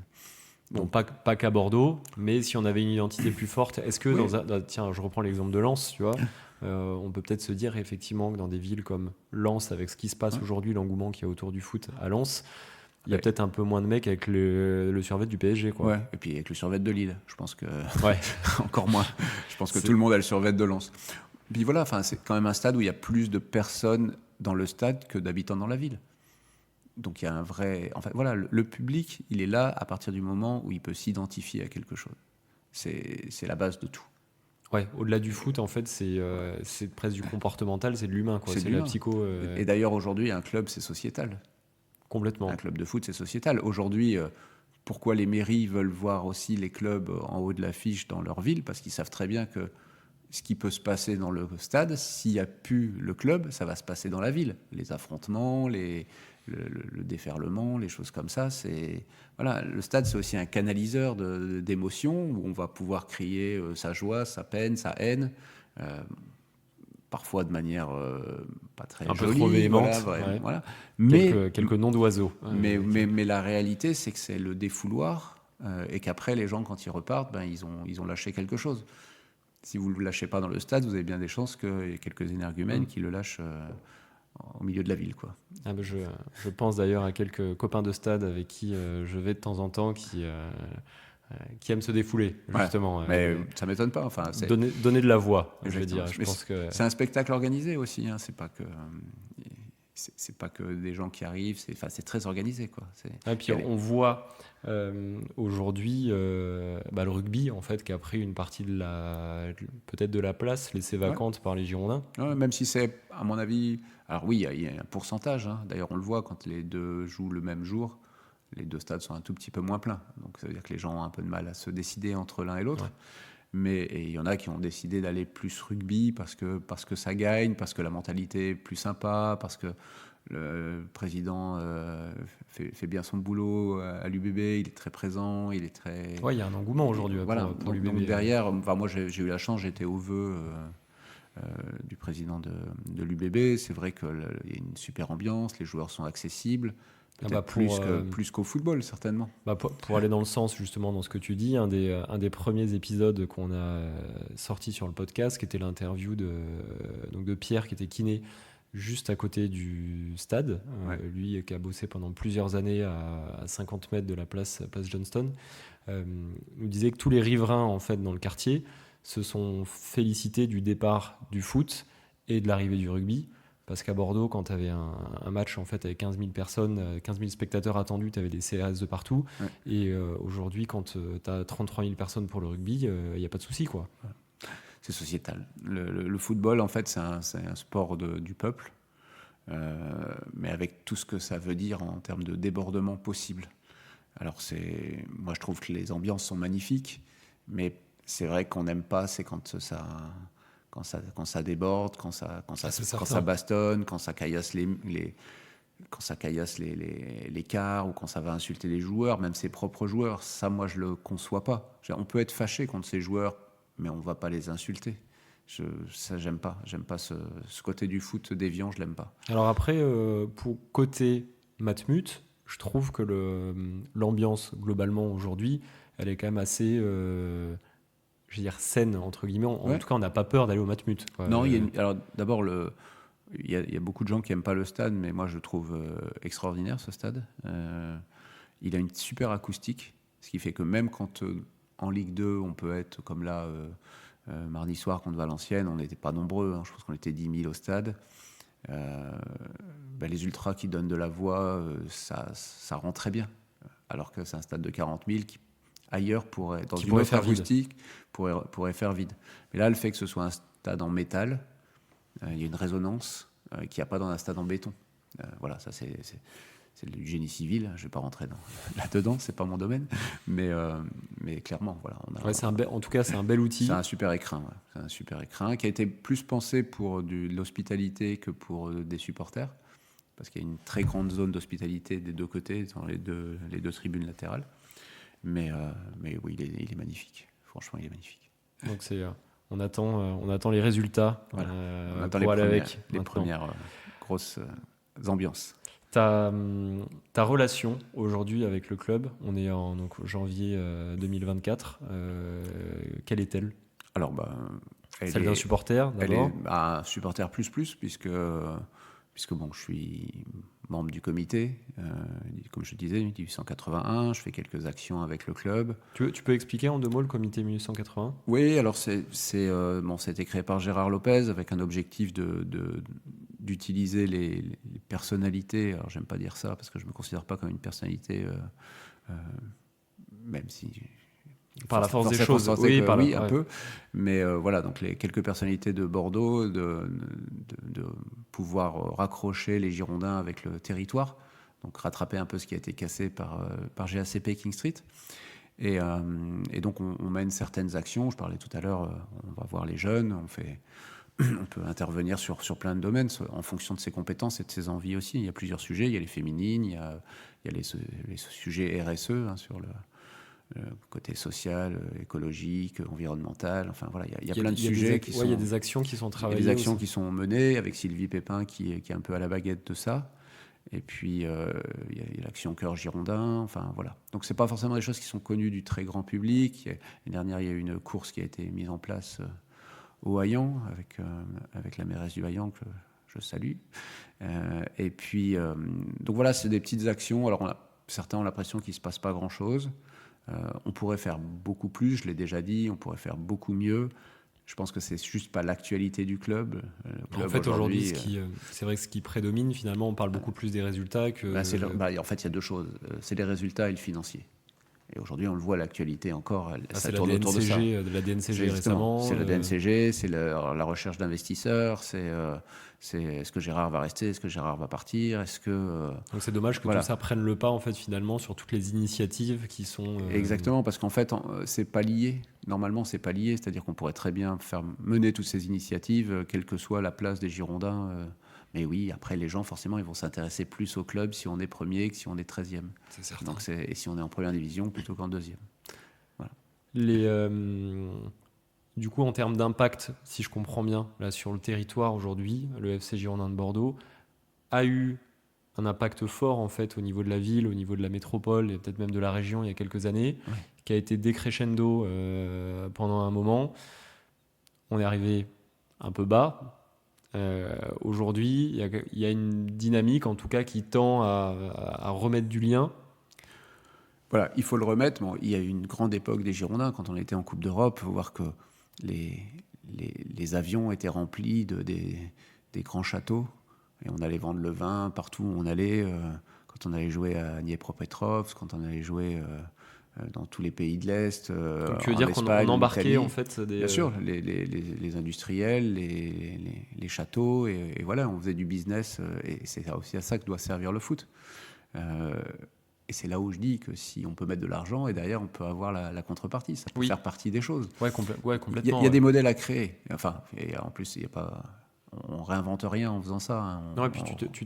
Bon, pas qu'à Bordeaux, mais si on avait une identité plus forte, est-ce que tiens, je reprends l'exemple de Lens, tu vois, on peut peut-être se dire effectivement que dans des villes comme Lens, avec ce qui se passe aujourd'hui, l'engouement qu'il y a autour du foot à Lens, il y a peut-être un peu moins de mecs avec le survêt du PSG, quoi. Ouais, et puis avec le survêt de Lille, je pense que encore moins. Je pense que tout le monde a le survêt de Lens. Puis voilà, enfin, c'est quand même un stade où il y a plus de personnes dans le stade que d'habitants dans la ville. Donc il y a un vrai... En fait, voilà, le public, il est là à partir du moment où il peut s'identifier à quelque chose. C'est la base de tout. Ouais, au-delà du foot, en fait, c'est presque du comportemental, c'est de l'humain, quoi. C'est de la psycho. Et d'ailleurs, aujourd'hui, un club, c'est sociétal. Complètement. Un club de foot, c'est sociétal. Aujourd'hui, pourquoi les mairies veulent voir aussi les clubs en haut de l'affiche dans leur ville? Parce qu'ils savent très bien que ce qui peut se passer dans le stade, s'il n'y a plus le club, ça va se passer dans la ville. Les affrontements, le déferlement, les choses comme ça. Voilà, le stade, c'est aussi un canaliseur d'émotions où on va pouvoir crier sa joie, sa peine, sa haine. Parfois de manière pas très un jolie, peu trop véhémente, voilà. Mais quelques noms d'oiseaux. Mais la réalité, c'est que c'est le défouloir et qu'après les gens, quand ils repartent, ils ont lâché quelque chose. Si vous ne le lâchez pas dans le stade, vous avez bien des chances qu'il y ait quelques énergumènes qui le lâchent au milieu de la ville, quoi. Je pense d'ailleurs à quelques copains de stade avec qui je vais de temps en temps qui aiment se défouler, justement. Mais ça ne m'étonne pas. Enfin, donner de la voix, je veux dire. Je pense que... C'est un spectacle organisé aussi. Hein. C'est pas que... c'est pas que des gens qui arrivent, c'est très organisé, quoi. Et puis on voit aujourd'hui le rugby en fait qui a pris une partie peut-être de la place laissée vacante par les Girondins. Ouais, même si c'est, à mon avis, alors oui, il y a un pourcentage, hein. D'ailleurs on le voit quand les deux jouent le même jour, les deux stades sont un tout petit peu moins pleins, donc ça veut dire que les gens ont un peu de mal à se décider entre l'un et l'autre. Ouais. Et il y en a qui ont décidé d'aller plus rugby parce que ça gagne, parce que la mentalité est plus sympa, parce que le président fait bien son boulot à l'UBB, il est très présent, il est très... Ouais, il y a un engouement aujourd'hui Voilà, pour donc l'UBB. derrière, enfin, moi j'ai eu la chance, j'étais au vœu du président de l'UBB. C'est vrai qu'il y a une super ambiance, les joueurs sont accessibles. Peut-être plus qu'au football, certainement. Pour aller dans le sens, justement, dans ce que tu dis, un des premiers épisodes qu'on a sorti sur le podcast, qui était l'interview de Pierre, qui était kiné juste à côté du stade. Lui, qui a bossé pendant plusieurs années à 50 mètres de la place Johnston, nous disait que tous les riverains, en fait, dans le quartier, se sont félicités du départ du foot et de l'arrivée du rugby. Parce qu'à Bordeaux, quand tu avais un match en fait, avec 15 000 personnes, 15 000 spectateurs attendus, tu avais des CRS de partout. Ouais. Et aujourd'hui, quand tu as 33 000 personnes pour le rugby, il n'y a pas de souci, quoi. C'est sociétal. Le football, en fait, c'est un sport du peuple, mais avec tout ce que ça veut dire en termes de débordement possible. Alors, moi, je trouve que les ambiances sont magnifiques, mais c'est vrai qu'on n'aime pas, c'est quand ça déborde, quand ça bastonne, quand ça caillasse quand ça caillasse les quarts ou quand ça va insulter les joueurs, même ses propres joueurs. Ça, moi, je le conçois pas. On peut être fâché contre ces joueurs, mais on va pas les insulter. Ça, j'aime pas. J'aime pas ce côté du foot déviant, je l'aime pas. Alors après, pour côté Matmut, je trouve que l'ambiance globalement aujourd'hui, elle est quand même assez... je veux dire saine entre guillemets, en tout cas on n'a pas peur d'aller au Matmut. Non, alors d'abord il y a beaucoup de gens qui aiment pas le stade, mais moi je le trouve extraordinaire ce stade. Il a une super acoustique, ce qui fait que même quand en Ligue 2 on peut être comme là mardi soir contre Valenciennes, on n'était pas nombreux, hein, je pense qu'on était 10 000 au stade. Les ultras qui donnent de la voix, ça rend très bien, alors que c'est un stade de 40 000 qui ailleurs dans une autre acoustique pourrait faire vide. Mais là, le fait que ce soit un stade en métal, il y a une résonance qu'il n'y a pas dans un stade en béton. Voilà, ça c'est du génie civil. Je ne vais pas rentrer là-dedans, c'est pas mon domaine, mais clairement, voilà. En tout cas, c'est un bel outil. C'est un super écrin. Ouais. C'est un super écrin qui a été plus pensé pour de l'hospitalité que pour des supporters, parce qu'il y a une très grande zone d'hospitalité des deux côtés, dans les deux tribunes latérales. Mais oui, il est magnifique. Franchement, il est magnifique. Donc on attend les résultats. Voilà. On attend les premières grosses ambiances. Ta relation aujourd'hui avec le club, on est en janvier 2024. Quelle est-elle ? Alors, celle d'un supporter d'abord. Elle est un supporter plus, puisque bon, je suis membre du comité, comme je disais, 1881, je fais quelques actions avec le club. Tu peux expliquer en deux mots le comité 1881 ? Oui, alors ça a été créé par Gérard Lopez avec un objectif d'utiliser les personnalités. Alors j'aime pas dire ça parce que je me considère pas comme une personnalité, même si... Par la force des choses, oui, un peu. Mais voilà, donc les quelques personnalités de Bordeaux, de pouvoir raccrocher les Girondins avec le territoire, donc rattraper un peu ce qui a été cassé par GACP King Street. Et donc on mène certaines actions. Je parlais tout à l'heure, on va voir les jeunes, on peut intervenir sur plein de domaines en fonction de ses compétences et de ses envies aussi. Il y a plusieurs sujets, il y a les féminines, il y a les sujets RSE, hein, sur le côté social, écologique, environnemental, enfin voilà, il y a plein de sujets qui sont... Il y a des actions qui sont travaillées. Il y a des actions qui sont menées avec Sylvie Pépin qui est un peu à la baguette de ça. Et puis, il y a l'action Cœur Girondin, enfin voilà. Donc, c'est pas forcément des choses qui sont connues du très grand public. L'année dernière, il y a eu une course qui a été mise en place au Haillan, avec la mairesse du Haillan, que je salue. Et puis, donc voilà, c'est des petites actions. Alors, certains ont l'impression qu'il ne se passe pas grand-chose. On pourrait faire beaucoup plus, je l'ai déjà dit, on pourrait faire beaucoup mieux. Je pense que c'est juste pas l'actualité du club. Le club En fait, aujourd'hui, aujourd'hui, c'est vrai que ce qui prédomine, finalement, on parle beaucoup plus des résultats que... en fait, il y a deux choses. C'est les résultats et le financier. Et aujourd'hui, on le voit, l'actualité encore, ça c'est tourne autour de ça. la DNCG Exactement. récemment. C'est la DNCG, c'est la recherche d'investisseurs, c'est est-ce que Gérard va rester, est-ce que Gérard va partir, est-ce que... Donc c'est dommage que voilà. tout ça prenne le pas, en fait, finalement, sur toutes les initiatives qui sont... Exactement, parce qu'en fait, c'est pas lié. Normalement, c'est pas lié, c'est-à-dire qu'on pourrait très bien mener toutes ces initiatives, quelle que soit la place des Girondins. Mais oui, après, les gens, forcément, ils vont s'intéresser plus au club si on est premier que si on est 13e. C'est certain. Donc, et si on est en première division plutôt qu'en deuxième. Voilà. Du coup, en termes d'impact, si je comprends bien, là, sur le territoire aujourd'hui, le FC Girondins de Bordeaux a eu un impact fort, en fait, au niveau de la ville, au niveau de la métropole et peut-être même de la région il y a quelques années, qui a été décrescendo pendant un moment. On est arrivé un peu bas. Aujourd'hui, il y a une dynamique, en tout cas, qui tend à remettre du lien. Voilà, il faut le remettre. Bon, il y a eu une grande époque des Girondins, quand on était en Coupe d'Europe, il faut voir que les avions étaient remplis des grands châteaux, et on allait vendre le vin partout où on allait, quand on allait jouer à Dniepropetrovsk, quand on allait jouer dans tous les pays de l'Est. Donc tu veux dire qu'on embarquait en fait des... Bien sûr, les industriels, les châteaux, et voilà, on faisait du business, et c'est aussi à ça que doit servir le foot. Et c'est là où je dis que si on peut mettre de l'argent et derrière on peut avoir la contrepartie, ça peut faire partie des choses. Complètement. Il y a des modèles à créer. Enfin, et en plus, il y a pas, on réinvente rien en faisant ça. Hein. Non, et puis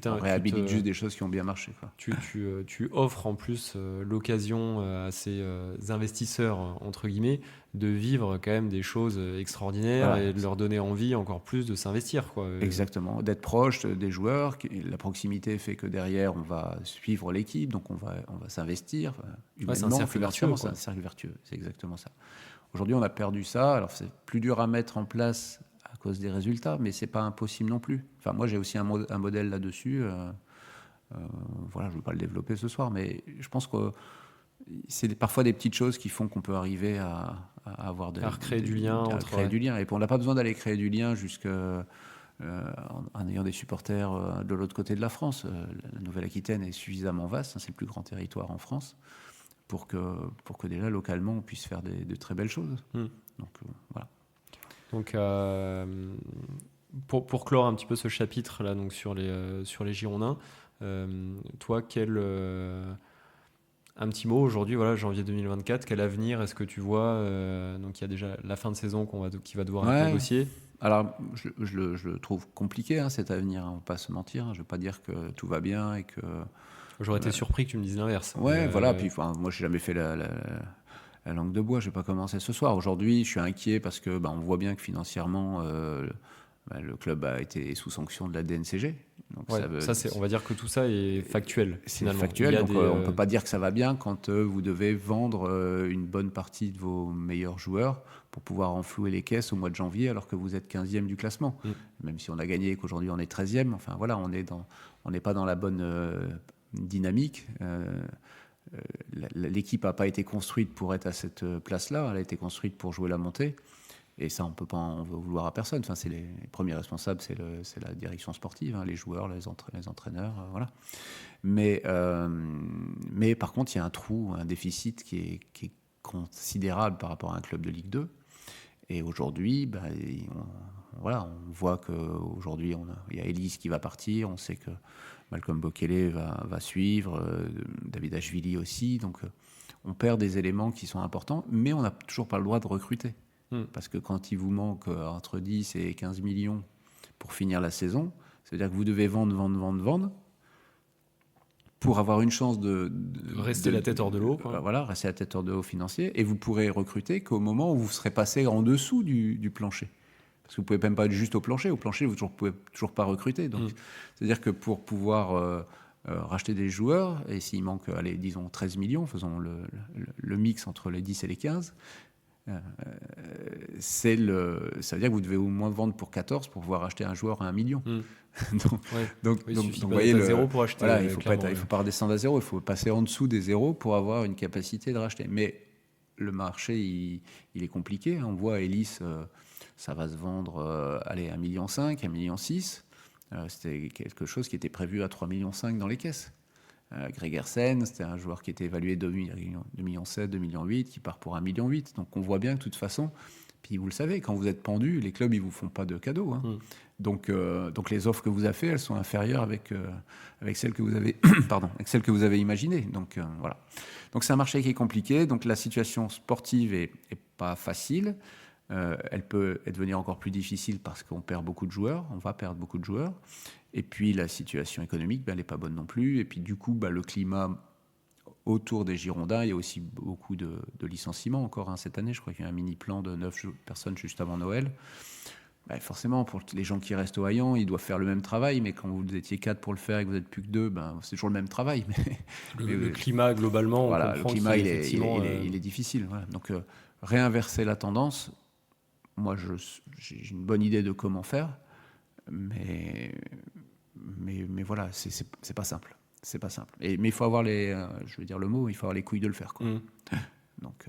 on réhabilite juste des choses qui ont bien marché. Quoi. Tu offres en plus l'occasion à ces investisseurs, entre guillemets, de vivre quand même des choses extraordinaires et de leur donner envie encore plus de s'investir. Quoi. Exactement, d'être proche des joueurs. La proximité fait que derrière, on va suivre l'équipe, donc on va s'investir. C'est un cercle vertueux. C'est un cercle vertueux, c'est exactement ça. Aujourd'hui, on a perdu ça. Alors, c'est plus dur à mettre en place à cause des résultats, mais c'est pas impossible non plus. Enfin, moi, j'ai aussi un modèle là-dessus. Voilà, je ne veux pas le développer ce soir, mais je pense que c'est parfois des petites choses qui font qu'on peut arriver à avoir recréer du lien. Du lien. Et puis on n'a pas besoin d'aller créer du lien en ayant des supporters de l'autre côté de la France. La Nouvelle-Aquitaine est suffisamment vaste, c'est le plus grand territoire en France, pour que déjà localement on puisse faire de très belles choses. Donc voilà. Donc pour clore un petit peu ce chapitre là, donc sur les Girondins, toi un petit mot aujourd'hui, voilà, janvier 2024, quel avenir est-ce que tu vois donc il y a déjà la fin de saison qui va devoir être négociée. Alors je le trouve compliqué cet avenir, on ne va pas se mentir, je ne veux pas dire que tout va bien et que... J'aurais été surpris que tu me dises l'inverse. Voilà, puis moi je n'ai jamais fait la langue de bois, je n'ai pas commencé ce soir. Aujourd'hui je suis inquiet parce que on voit bien que financièrement le club a été sous sanction de la DNCG. Donc on va dire que tout ça est factuel. C'est factuel, donc on ne peut pas dire que ça va bien quand vous devez vendre une bonne partie de vos meilleurs joueurs pour pouvoir enflouer les caisses au mois de janvier alors que vous êtes 15e du classement. Même si on a gagné et qu'aujourd'hui on est 13e, enfin voilà, on n'est pas dans la bonne dynamique. L'équipe n'a pas été construite pour être à cette place-là, elle a été construite pour jouer la montée. Et ça, on ne peut pas en vouloir à personne. Enfin, c'est les premiers responsables, c'est la direction sportive, les joueurs, les entraîneurs, voilà. Mais par contre, il y a un trou, un déficit qui est considérable par rapport à un club de Ligue 2. Et aujourd'hui, on voit qu'aujourd'hui, il y a Elise qui va partir. On sait que Malcolm Bokele va suivre, David Ashvili aussi. Donc, on perd des éléments qui sont importants, mais on n'a toujours pas le droit de recruter. Parce que quand il vous manque entre 10 et 15 millions pour finir la saison, ça veut dire que vous devez vendre pour avoir une chance de rester la tête hors de l'eau. Voilà, rester la tête hors de l'eau financier. Et vous pourrez recruter qu'au moment où vous serez passé en dessous du plancher. Parce que vous ne pouvez même pas être juste au plancher. Au plancher, vous ne pouvez toujours pas recruter. Donc, c'est-à-dire que pour pouvoir racheter des joueurs, et s'il manque, disons 13 millions, faisons le mix entre les 10 et les 15, ça veut dire que vous devez au moins vendre pour 14 pour pouvoir acheter un joueur à 1 million. Donc vous voyez, zéro pour acheter, il ne faut pas redescendre à zéro, il faut passer en dessous des zéros pour avoir une capacité de racheter. Mais le marché, il est compliqué. On voit Ellis ça va se vendre à 1,5 million, 1,6 million. C'était quelque chose qui était prévu à 3,5 millions dans les caisses. Gregersen, c'était un joueur qui était évalué 2,7 millions, 2,8 millions, qui part pour 1,8 million. Donc on voit bien que de toute façon, puis vous le savez, quand vous êtes pendu, les clubs, ils ne vous font pas de cadeaux. Donc les offres que vous avez faites, elles sont inférieures avec celles que vous avez, avec celles que vous avez imaginées. Donc voilà. Donc c'est un marché qui est compliqué. Donc la situation sportive est pas facile. Elle peut devenir encore plus difficile parce qu'on perd beaucoup de joueurs. On va perdre beaucoup de joueurs. Et puis la situation économique, elle n'est pas bonne non plus. Et puis du coup, le climat autour des Girondins, il y a aussi beaucoup de licenciements encore cette année. Je crois qu'il y a un mini-plan de 9 personnes juste avant Noël. Forcément, pour les gens qui restent au Haillan, ils doivent faire le même travail, mais quand vous étiez 4 pour le faire et que vous n'êtes plus que 2, c'est toujours le même travail. Mais le climat, globalement, voilà, le climat, il est difficile. Voilà. Donc, réinverser la tendance, moi, j'ai une bonne idée de comment faire, mais voilà, c'est pas simple. C'est pas simple. Mais il faut avoir je veux dire le mot, il faut avoir les couilles de le faire, quoi. Donc...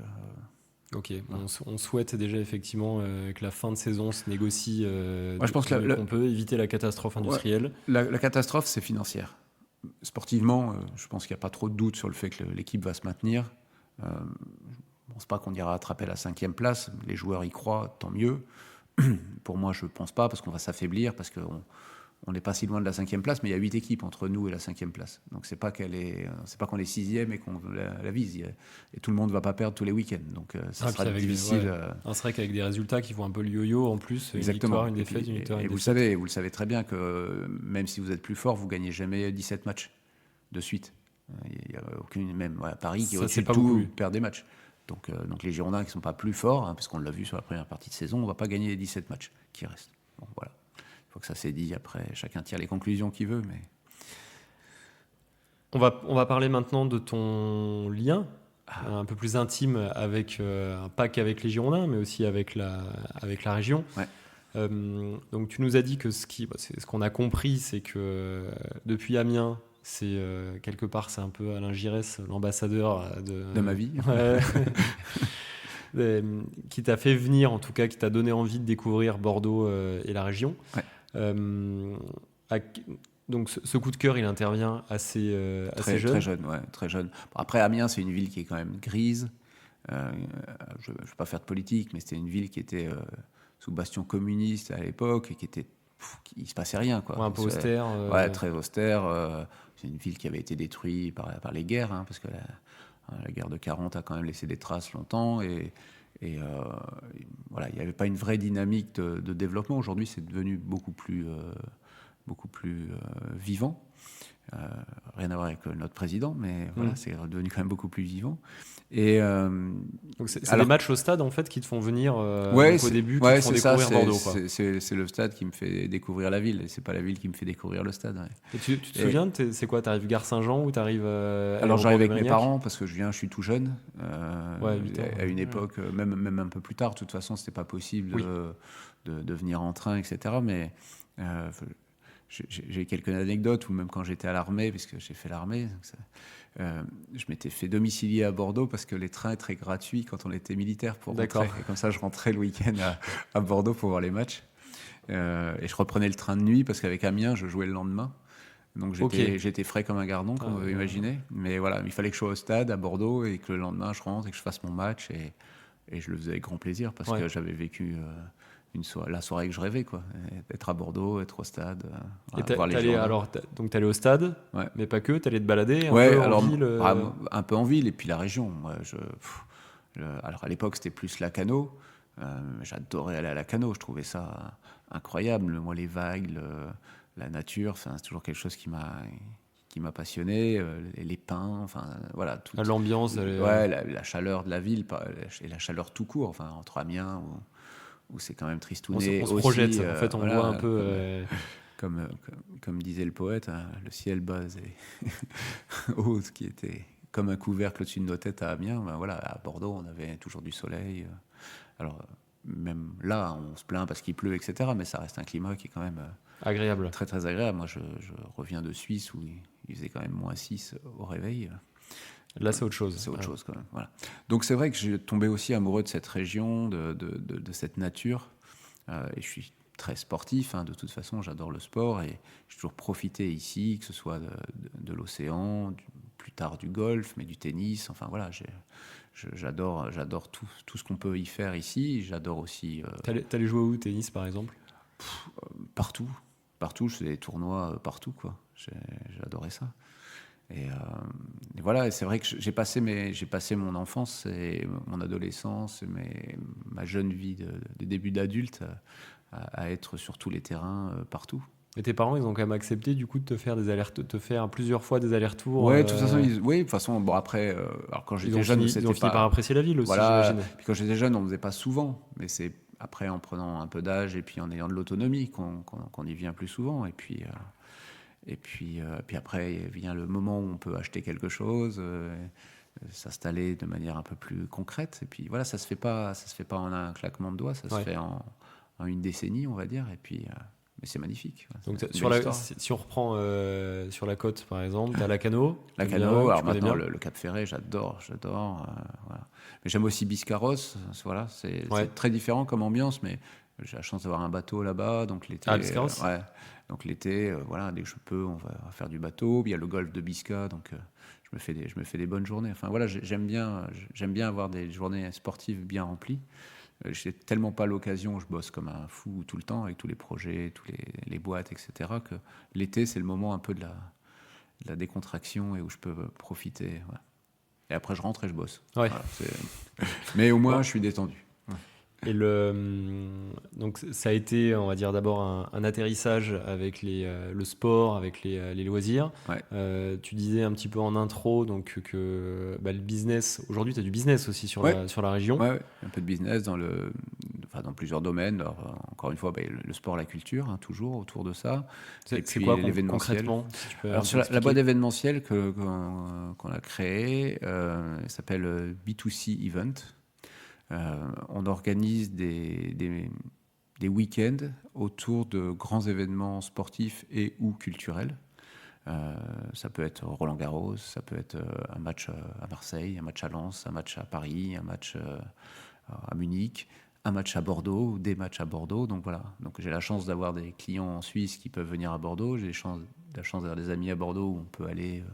Ok, on souhaite déjà effectivement que la fin de saison se négocie. Moi, je pense qu'on peut éviter la catastrophe industrielle. Ouais, la catastrophe, c'est financière. Sportivement, je pense qu'il n'y a pas trop de doute sur le fait que l'équipe va se maintenir. Je ne pense pas qu'on ira attraper la 5e place. Les joueurs y croient, tant mieux. Pour moi, je ne pense pas, parce qu'on va s'affaiblir, parce qu'on n'est pas si loin de la 5e place, mais il y a 8 équipes entre nous et la 5e place. Donc c'est pas qu'on est 6e et qu'on la vise. Et tout le monde ne va pas perdre tous les week-ends. Donc ça sera difficile. C'est vrai qu'avec des résultats qui vont un peu le yo-yo en plus, exactement. Une victoire, une défaite, une victoire, une défaite. Vous le savez très bien que même si vous êtes plus fort, vous gagnez jamais 17 matchs de suite. Il n'y a aucune, même Paris qui au-dessus de tout perd des matchs. Donc les Girondins qui ne sont pas plus forts, parce qu'on l'a vu sur la première partie de saison, on ne va pas gagner les 17 matchs qui restent. Bon, voilà. Il faut que ça s'est dit, après chacun tire les conclusions qu'il veut. Mais... On va parler maintenant de ton lien un peu plus intime avec, pas qu'avec les Girondins, mais aussi avec la région. Ouais. Donc tu nous as dit que ce qu'on a compris, c'est que depuis Amiens, c'est quelque part, c'est un peu Alain Giresse, l'ambassadeur de ma vie. Qui t'a fait venir, en tout cas, qui t'a donné envie de découvrir Bordeaux et la région. Ouais. Donc ce coup de cœur, il intervient assez jeune. Très jeune, ouais, très jeune. Après, Amiens, c'est une ville qui est quand même grise. Je ne veux pas faire de politique, mais c'était une ville qui était sous bastion communiste à l'époque et il se passait rien, quoi. Ouais, un peu austère. Ouais, très austère. C'est une ville qui avait été détruite par les guerres, parce que la guerre de 40 a quand même laissé des traces longtemps et voilà, il n'y avait pas une vraie dynamique de développement. Aujourd'hui, c'est devenu beaucoup plus vivant. Rien à voir avec notre président, mais voilà, c'est devenu quand même beaucoup plus vivant. Et donc c'est les matchs au stade en fait qui te font venir au début, qui te font découvrir Bordeaux. C'est le stade qui me fait découvrir la ville, et c'est pas la ville qui me fait découvrir le stade. Ouais. Et tu te souviens, c'est quoi, t'arrives Gare Saint-Jean ou t'arrives alors j'arrive avec mes parents parce que je suis tout jeune. À une époque, même un peu plus tard. De toute façon, c'était pas possible de venir en train, etc. Mais j'ai quelques anecdotes où même quand j'étais à l'armée, puisque j'ai fait l'armée, je m'étais fait domicilier à Bordeaux parce que les trains étaient gratuits quand on était militaire pour rentrer. Et comme ça, je rentrais le week-end à Bordeaux pour voir les matchs. Et je reprenais le train de nuit parce qu'avec Amiens, je jouais le lendemain. Donc j'étais frais comme un gardon, comme vous imaginez. Mais voilà, il fallait que je sois au stade à Bordeaux et que le lendemain, je rentre et que je fasse mon match. Et je le faisais avec grand plaisir parce que j'avais vécu... la soirée que je rêvais, quoi. Être à Bordeaux, être au stade, voir les gens. Donc t'allais au stade, mais pas que, t'allais te balader en ville. Un peu en ville, et puis la région. Moi, alors à l'époque, c'était plus Lacanau. J'adorais aller à Lacanau, je trouvais ça incroyable. Moi, les vagues, la nature, c'est toujours quelque chose qui m'a passionné, les pins, voilà. L'ambiance. La chaleur de la ville, et la chaleur tout court, entre Amiens où c'est quand même tristouné. On se projette, en fait, on voit un peu... Comme disait le poète, le ciel bas et haut, qui était comme un couvercle au-dessus de nos têtes à Amiens. À Bordeaux, on avait toujours du soleil. Alors, même là, on se plaint parce qu'il pleut, etc. Mais ça reste un climat qui est quand même agréable. Très, très agréable. Moi, je reviens de Suisse où il faisait quand même -6 au réveil. Là, c'est autre chose. C'est autre chose quand même. Voilà. Donc c'est vrai que j'ai tombé aussi amoureux de cette région, de cette nature. Et je suis très sportif, hein, de toute façon, j'adore le sport et j'ai toujours profité ici, que ce soit de l'océan, plus tard du golf, mais du tennis. Enfin voilà, j'adore tout ce qu'on peut y faire ici. J'adore aussi T'allais jouer où, tennis par exemple? partout. Partout, je fais des tournois partout, quoi. J'adorais ça. Et voilà, et c'est vrai que j'ai passé mon enfance et mon adolescence et ma jeune vie de début d'adulte à être sur tous les terrains, partout. Et tes parents, ils ont quand même accepté du coup de te faire te faire plusieurs fois des allers-retours. Ouais, de toute façon, oui, de toute façon, bon après, alors quand j'étais jeune, Ils ont c'était fini par pas, apprécier la ville aussi, voilà. j'imagine. Puis quand j'étais jeune, on faisait pas souvent, mais c'est après en prenant un peu d'âge et puis en ayant de l'autonomie qu'on y vient plus souvent. Puis après, vient le moment où on peut acheter quelque chose, s'installer de manière un peu plus concrète. Et puis voilà, ça se fait pas en un claquement de doigts, ça se fait en une décennie, on va dire. Et puis, mais c'est magnifique. Donc C'est une belle histoire. si on reprend sur la côte par exemple, t'as Lacano. Lacano, alors tu connais maintenant bien. le Cap Ferret, j'adore. Voilà. Mais j'aime aussi Biscarrosse, voilà, Ouais. c'est très différent comme ambiance, mais j'ai la chance d'avoir un bateau là-bas, donc l'été. Ah, Biscarrosse. Ouais. Donc l'été, voilà, dès que je peux, on va faire du bateau. Il y a le golfe de Bisca, donc je me fais des bonnes journées. Enfin voilà, j'aime bien avoir des journées sportives bien remplies. J'ai tellement pas l'occasion, je bosse comme un fou tout le temps avec tous les projets, tous les boîtes, etc. que l'été, c'est le moment un peu de la décontraction et où je peux profiter. Ouais. Et après, je rentre et je bosse. Ouais. Voilà, mais au moins, Bon. je suis détendu. Et donc ça a été, on va dire d'abord un atterrissage avec le sport, avec les loisirs. Ouais. Tu disais un petit peu en intro donc que le business, aujourd'hui tu as du business aussi Ouais. sur la région. Ouais. Un peu de business dans plusieurs domaines. Alors, encore une fois, le sport, la culture, hein, toujours autour de ça. Et C'est puis quoi l'événementiel. concrètement si tu peux un Alors peu sur la expliquer. boîte événementielle qu'on a créée, elle s'appelle B2C Event. On organise des week-ends autour de grands événements sportifs et ou culturels. Ça peut être Roland-Garros, ça peut être un match à Marseille, un match à Lens, un match à Paris, un match à Munich, un match à Bordeaux, ou des matchs à Bordeaux. Donc voilà. Donc j'ai la chance d'avoir des clients en Suisse qui peuvent venir à Bordeaux. J'ai la chance d'avoir des amis à Bordeaux où on peut aller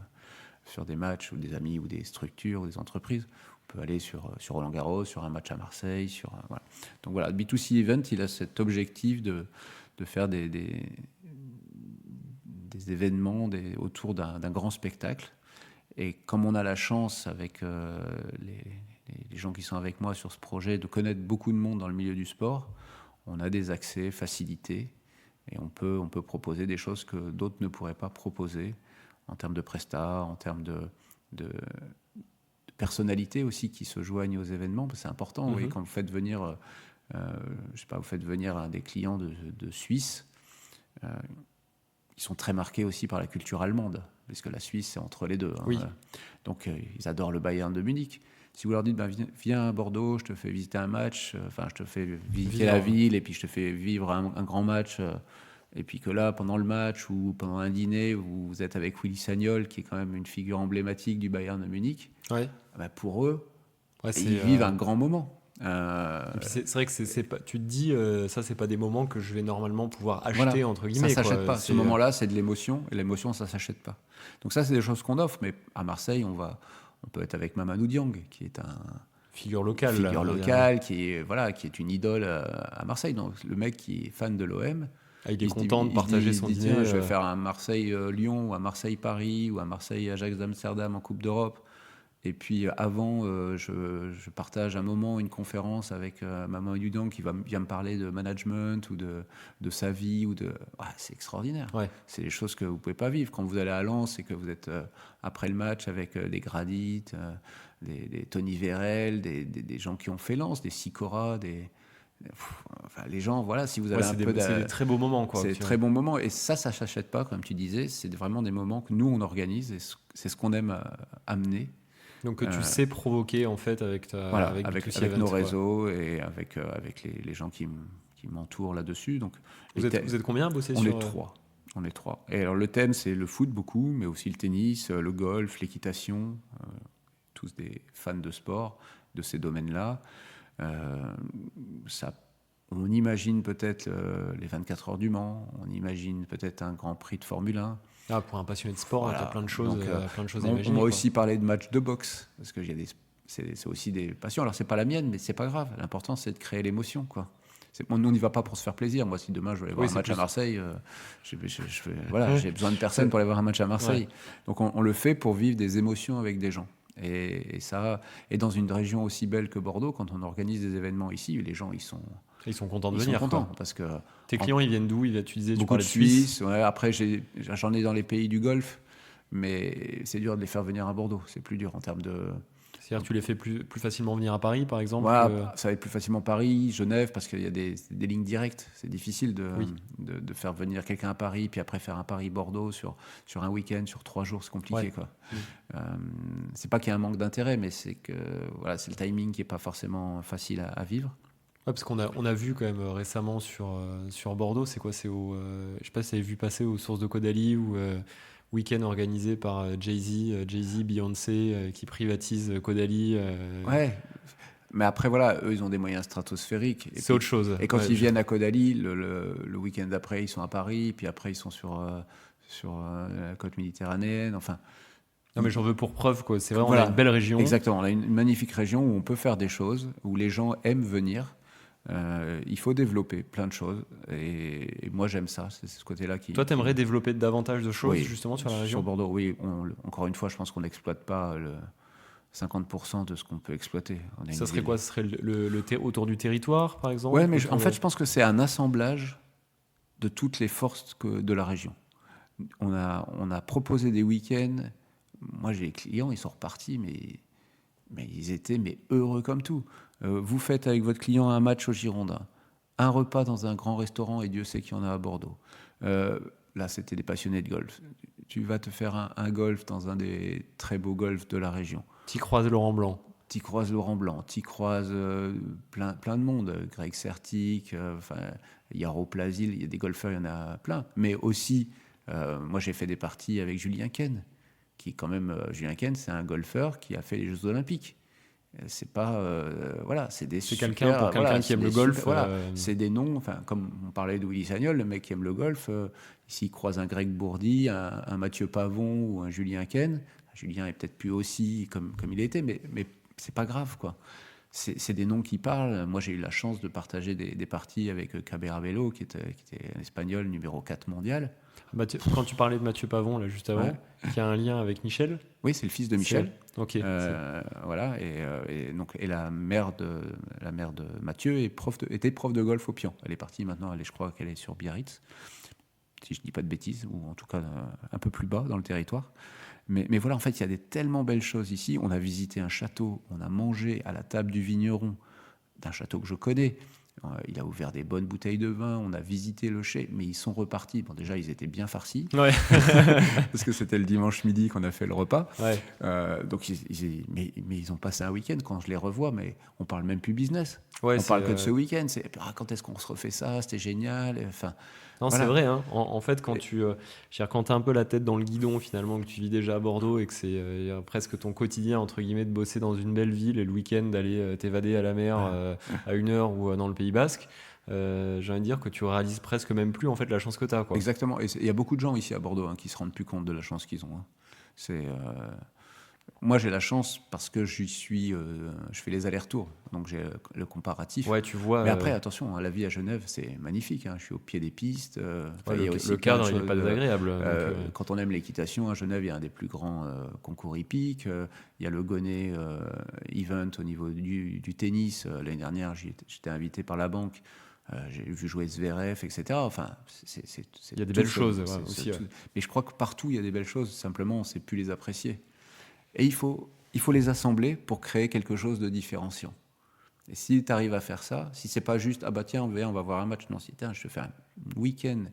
sur des matchs, ou des amis, ou des structures, ou des entreprises. On peut aller sur Roland-Garros, sur un match à Marseille. Voilà. Donc voilà, B2C Event, il a cet objectif de faire des événements autour d'un grand spectacle. Et comme on a la chance, avec les gens qui sont avec moi sur ce projet, de connaître beaucoup de monde dans le milieu du sport, on a des accès facilités et on peut proposer des choses que d'autres ne pourraient pas proposer en termes de prestats, en termes de personnalités aussi qui se joignent aux événements. C'est important. Vous voyez, quand vous faites venir, je sais pas, vous faites venir des clients de Suisse, ils sont très marqués aussi par la culture allemande, parce que la Suisse, c'est entre les deux. Hein. Oui. Donc, ils adorent le Bayern de Munich. Si vous leur dites, viens à Bordeaux, je te fais visiter un match, je te fais visiter la ville, et puis je te fais vivre un grand match, et puis que là, pendant le match ou pendant un dîner, vous êtes avec Willy Sagnol, qui est quand même une figure emblématique du Bayern de Munich, Ouais. Pour eux, Ouais, ils vivent un grand moment. Et puis c'est vrai que c'est pas, tu te dis, ça, c'est pas des moments que je vais normalement pouvoir acheter, Voilà. entre guillemets. Ça s'achète quoi. pas. Ce moment-là, c'est de l'émotion, et l'émotion, ça s'achète pas. Donc ça, c'est des choses qu'on offre. Mais à Marseille, on peut être avec Mamadou Diang, qui est Figure locale. qui est une idole à Marseille. Donc le mec qui est fan de l'OM, il est content de partager son dîner. Tiens, je vais faire un Marseille-Lyon, ou un Marseille-Paris, ou un Marseille-Ajax d'Amsterdam en Coupe d'Europe. Et puis avant, je partage un moment, une conférence avec Mamadou Diang qui vient me parler de management ou de sa vie. C'est extraordinaire. Ouais. C'est des choses que vous ne pouvez pas vivre. Quand vous allez à Lens et que vous êtes après le match avec des Gradit, des Tony Vérel, des gens qui ont fait Lens, des Sicora, les gens, voilà, si vous avez c'est des très beaux moments. Quoi, c'est des très bons moments. Et ça ne s'achète pas, comme tu disais. C'est vraiment des moments que nous, on organise. Et c'est ce qu'on aime amener. Donc que tu sais provoquer en fait avec nos réseaux et avec les gens qui m'entourent là-dessus. Donc vous êtes combien à bosser on est trois. Et alors le thème, c'est le foot beaucoup, mais aussi le tennis, le golf, l'équitation, tous des fans de sport de ces domaines-là. Ça On imagine peut-être les 24 heures du Mans, on imagine peut-être un Grand Prix de Formule 1. Ah, pour un passionné de sport, Voilà. tu as plein de choses, Donc, à on imaginer. m'a Quoi. aussi parlé de matchs de boxe, parce que c'est aussi des passions. Alors, c'est pas la mienne, mais c'est pas grave. L'important, c'est de créer l'émotion, quoi. Nous, on n'y va pas pour se faire plaisir. Moi, si demain je veux aller voir un match à Marseille, voilà, j'ai besoin de personne pour aller voir un match à Marseille. Ouais. Donc, on le fait pour vivre des émotions avec des gens. Et ça, et dans une région aussi belle que Bordeaux, quand on organise des événements ici, les gens, ils sont contents de venir. Ils sont contents, parce que tes clients, ils viennent d'où? Tu disais, beaucoup tu parlais de Suisse. Ouais, après, j'en ai dans les pays du Golfe, mais c'est dur de les faire venir à Bordeaux. C'est plus dur en termes de... C'est-à-dire que tu les fais plus facilement venir à Paris, par exemple? Voilà, ça va être plus facilement Paris, Genève, parce qu'il y a des lignes directes. C'est difficile de faire venir quelqu'un à Paris, puis après faire un Paris-Bordeaux sur un week-end, sur 3 jours, c'est compliqué. Ouais. Quoi. C'est pas qu'il y a un manque d'intérêt, mais c'est que voilà, c'est le timing qui n'est pas forcément facile à vivre. Ouais, parce qu'on a vu quand même récemment sur Bordeaux, c'est quoi? C'est je sais pas si vous avez vu passer aux Sources de Caudalie ou week-end organisé par Jay-Z, Beyoncé, qui privatise Caudalie. Ouais, mais après voilà, eux ils ont des moyens stratosphériques. C'est autre chose. Et quand ils viennent à Caudalie, le week-end d'après ils sont à Paris, puis après ils sont sur la côte méditerranéenne, enfin... Non mais j'en veux pour preuve, quoi. C'est vrai, voilà. On a une belle région. Exactement, on a une magnifique région où on peut faire des choses, où les gens aiment venir. Il faut développer plein de choses et moi j'aime ça, c'est ce côté-là qui... Toi t'aimerais développer davantage de choses, oui, justement sur la région? Sur Bordeaux, oui, encore une fois je pense qu'on n'exploite pas le 50% de ce qu'on peut exploiter. Ça serait quoi? Ce serait autour du territoire par exemple? Ouais, mais en fait je pense que c'est un assemblage de toutes les forces de la région. On a proposé des week-ends, moi j'ai les clients, ils sont repartis mais ils étaient heureux comme tout. Vous faites avec votre client un match au Girondin, un repas dans un grand restaurant, et Dieu sait qu'il y en a à Bordeaux. Là, c'était des passionnés de golf. Tu vas te faire un golf dans un des très beaux golfs de la région. Tu croises Laurent Blanc. Tu croises Laurent Blanc, tu croises plein de monde. Greg Sertic, Yaro Plasil, il y a des golfeurs, il y en a plein. Mais aussi, moi j'ai fait des parties avec Julien Ken, qui quand même, Julien Ken, c'est un golfeur qui a fait les Jeux Olympiques. C'est pas voilà, c'est des super, quelqu'un pour quelqu'un qui aime le golf. C'est des noms, enfin comme on parlait de Willy Sagnol, le mec qui aime le golf. S'il croise un Greg Bourdi, un Mathieu Pavon ou un Julien Ken, Julien est peut-être plus aussi comme il était, mais c'est pas grave quoi. C'est des noms qui parlent. Moi j'ai eu la chance de partager des parties avec Cabera-Velo qui était un Espagnol numéro 4 mondial. Quand tu parlais de Mathieu Pavon là juste avant, qui a un lien avec Michel. Oui, c'est le fils de Michel. Ok. Voilà, et la mère de Mathieu était prof de golf au Pian. Elle est partie maintenant, je crois qu'elle est sur Biarritz, si je dis pas de bêtises, ou en tout cas un peu plus bas dans le territoire. Mais voilà, en fait, il y a tellement belles choses ici. On a visité un château, on a mangé à la table du vigneron d'un château que je connais. Il a ouvert des bonnes bouteilles de vin, on a visité le chai, mais ils sont repartis. Bon, déjà, ils étaient bien farcis, ouais. parce que c'était le dimanche midi qu'on a fait le repas. Ouais. Donc, mais ils ont passé un week-end. Quand je les revois, mais on parle même plus business. Ouais, on parle que de ce week-end. Quand est-ce qu'on se refait ça? C'était génial. Enfin, non, voilà. C'est vrai. Hein. En fait, quand tu as un peu la tête dans le guidon, finalement, que tu vis déjà à Bordeaux et que c'est presque ton quotidien, entre guillemets, de bosser dans une belle ville et le week-end d'aller t'évader à la mer à 1 heure ou dans le Pays Basque, j'ai envie de dire que tu réalises presque même plus en fait la chance que tu as. Quoi. Exactement. Et il y a beaucoup de gens ici à Bordeaux qui se rendent plus compte de la chance qu'ils ont. C'est... Moi, j'ai la chance parce que je fais les allers-retours, donc j'ai le comparatif. Ouais, tu vois. Mais après, attention, la vie à Genève, c'est magnifique. Je suis au pied des pistes. Il y a aussi le cadre, il n'est pas désagréable. Quand on aime l'équitation, à Genève, il y a un des plus grands concours hippiques. Il y a le Gonnet Event au niveau du tennis. L'année dernière, j'étais invité par la banque. J'ai vu jouer Zverev, etc. Enfin, il y a des belles choses aussi. Mais je crois que partout, il y a des belles choses. Simplement, on ne sait plus les apprécier. Et il faut les assembler pour créer quelque chose de différenciant. Et si tu arrives à faire ça, si c'est pas juste « Ah bah tiens, on va voir un match », non, si je te fais un week-end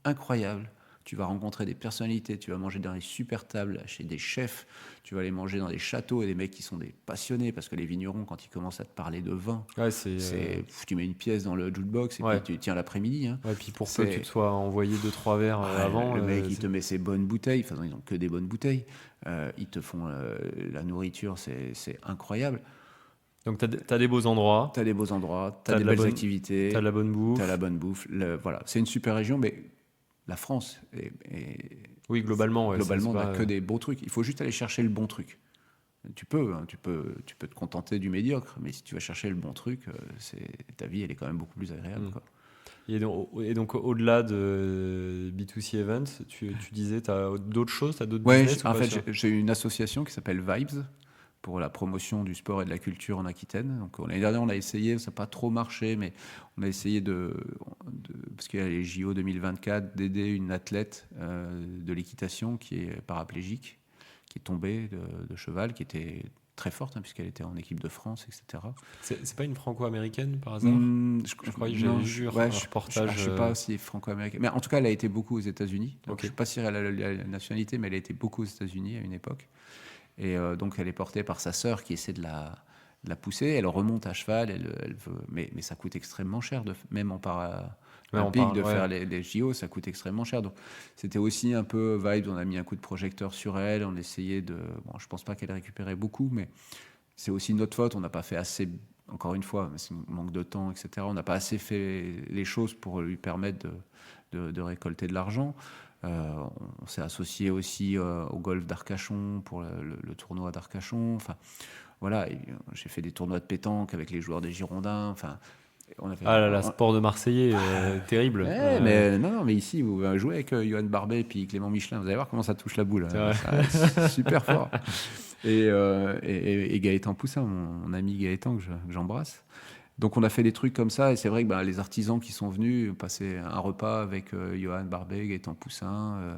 incroyable, tu vas rencontrer des personnalités, tu vas manger dans des super tables chez des chefs, tu vas aller manger dans des châteaux et des mecs qui sont des passionnés, parce que les vignerons, quand ils commencent à te parler de vin, tu mets une pièce dans le jukebox et puis tu tiens l'après-midi. Ouais, puis pour peu que tu te sois envoyé 2-3 verres avant... Le mec, il te met ses bonnes bouteilles, enfin ils n'ont que des bonnes bouteilles, ils te font la nourriture, c'est incroyable. Donc, t'as des beaux endroits, T'as des beaux endroits, t'as T'as des de la belles bonne- activités, t'as de la bonne bouffe. t'as la bonne bouffe. Voilà, c'est une super région, mais la France, Oui, globalement, ouais, c'est globalement, n'a pas. que des beaux trucs. Il faut juste aller chercher le bon truc. Tu peux, hein, tu peux te contenter du médiocre, mais si tu vas chercher le bon truc, ta vie, elle est quand même beaucoup plus agréable, Hmm. quoi. Et donc, au-delà de B2C Events, tu disais, tu as d'autres choses, tu as d'autres Ouais, business ou en pas fait, j'ai une association qui s'appelle Vibes pour la promotion du sport et de la culture en Aquitaine. Donc l'année dernière, on a essayé, ça n'a pas trop marché, mais on a essayé parce qu'il y a les JO 2024, d'aider une athlète de l'équitation qui est paraplégique, qui est tombée de cheval, qui était très forte, hein, puisqu'elle était en équipe de France, etc. C'est pas une franco-américaine par hasard? Je crois que j'avais Non, vu ouais, un reportage. je sais pas si franco-américaine. Mais en tout cas, elle a été beaucoup aux États-Unis. Donc, Ok. je sais pas si elle a la nationalité, mais elle a été beaucoup aux États-Unis à une époque. Et donc, elle est portée par sa sœur qui essaie de la pousser. Elle remonte à cheval. Mais ça coûte extrêmement cher, même en Ouais, on paralympique, parle, de ouais. faire les JO. Ça coûte extrêmement cher. Donc, c'était aussi un peu vibe. On a mis un coup de projecteur sur elle. On essayait de. Bon, je pense pas qu'elle récupérait beaucoup, mais c'est aussi notre faute. On n'a pas fait assez. Encore une fois, c'est un manque de temps, etc. On n'a pas assez fait les choses pour lui permettre de récolter de l'argent. On s'est associé aussi au golf d'Arcachon pour le tournoi d'Arcachon. Enfin, voilà, j'ai fait des tournois de pétanque avec les joueurs des Girondins. Enfin, on a fait. Ah là là, sport de Marseillais, terrible. Mais non, mais ici, vous jouez avec Johan Barbet et puis Clément Michelin. Vous allez voir comment ça touche la boule. C'est vrai. C'est super fort. Et Gaëtan Poussin, mon ami Gaëtan, que j'embrasse. Donc on a fait des trucs comme ça, et c'est vrai que les artisans qui sont venus passer un repas avec Johan Barbet, Gaëtan Poussin,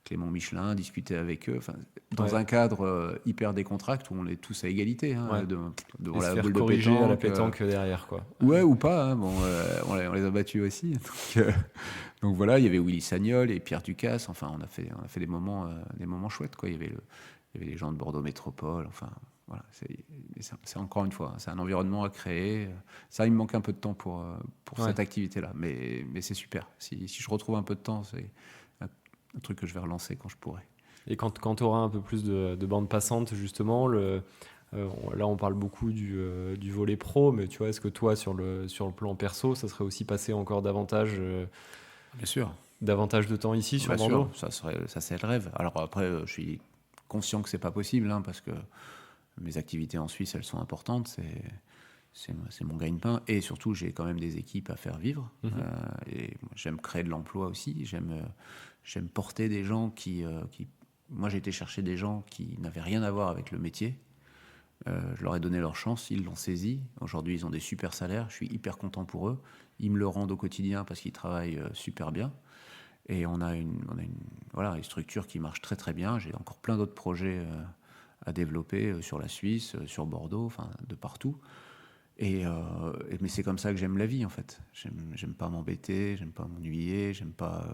Clément Michelin, discuter avec eux, enfin, dans Ouais. un cadre hyper décontracté où on est tous à égalité, hein, Ouais. devant Et se la faire boule de corriger à la pétanque. pétanque derrière, quoi. Ouais, ou pas, hein, bon, on les a battus aussi. Donc voilà, il y avait Willy Sagnol et Pierre Ducasse, enfin on a fait des moments chouettes, quoi. Il y avait les gens de Bordeaux Métropole, enfin voilà, c'est encore une fois, c'est un environnement à créer. Ça, il me manque un peu de temps pour Ouais. cette activité-là, mais c'est super. Si je retrouve un peu de temps, c'est un truc que je vais relancer quand je pourrai. Et quand tu auras un peu plus de bande passante, justement, là on parle beaucoup du volet pro, mais tu vois, est-ce que toi, sur le plan perso, ça serait aussi passer encore davantage Bien sûr. de temps ici sur Bien Bordeaux? sûr, ça c'est le rêve. Alors après, je suis conscient que c'est pas possible, hein, parce que mes activités en Suisse, elles sont importantes. C'est mon gagne-pain. Et surtout, j'ai quand même des équipes à faire vivre. Mhm. Et moi, j'aime créer de l'emploi aussi. J'aime porter des gens qui. Moi, j'ai été chercher des gens qui n'avaient rien à voir avec le métier. Je leur ai donné leur chance, ils l'ont saisi. Aujourd'hui, ils ont des super salaires. Je suis hyper content pour eux. Ils me le rendent au quotidien parce qu'ils travaillent super bien. Et on a une structure qui marche très très bien. J'ai encore plein d'autres projets à développer sur la Suisse, sur Bordeaux, enfin de partout. Mais c'est comme ça que j'aime la vie en fait. J'aime pas m'embêter, j'aime pas m'ennuyer, j'aime pas.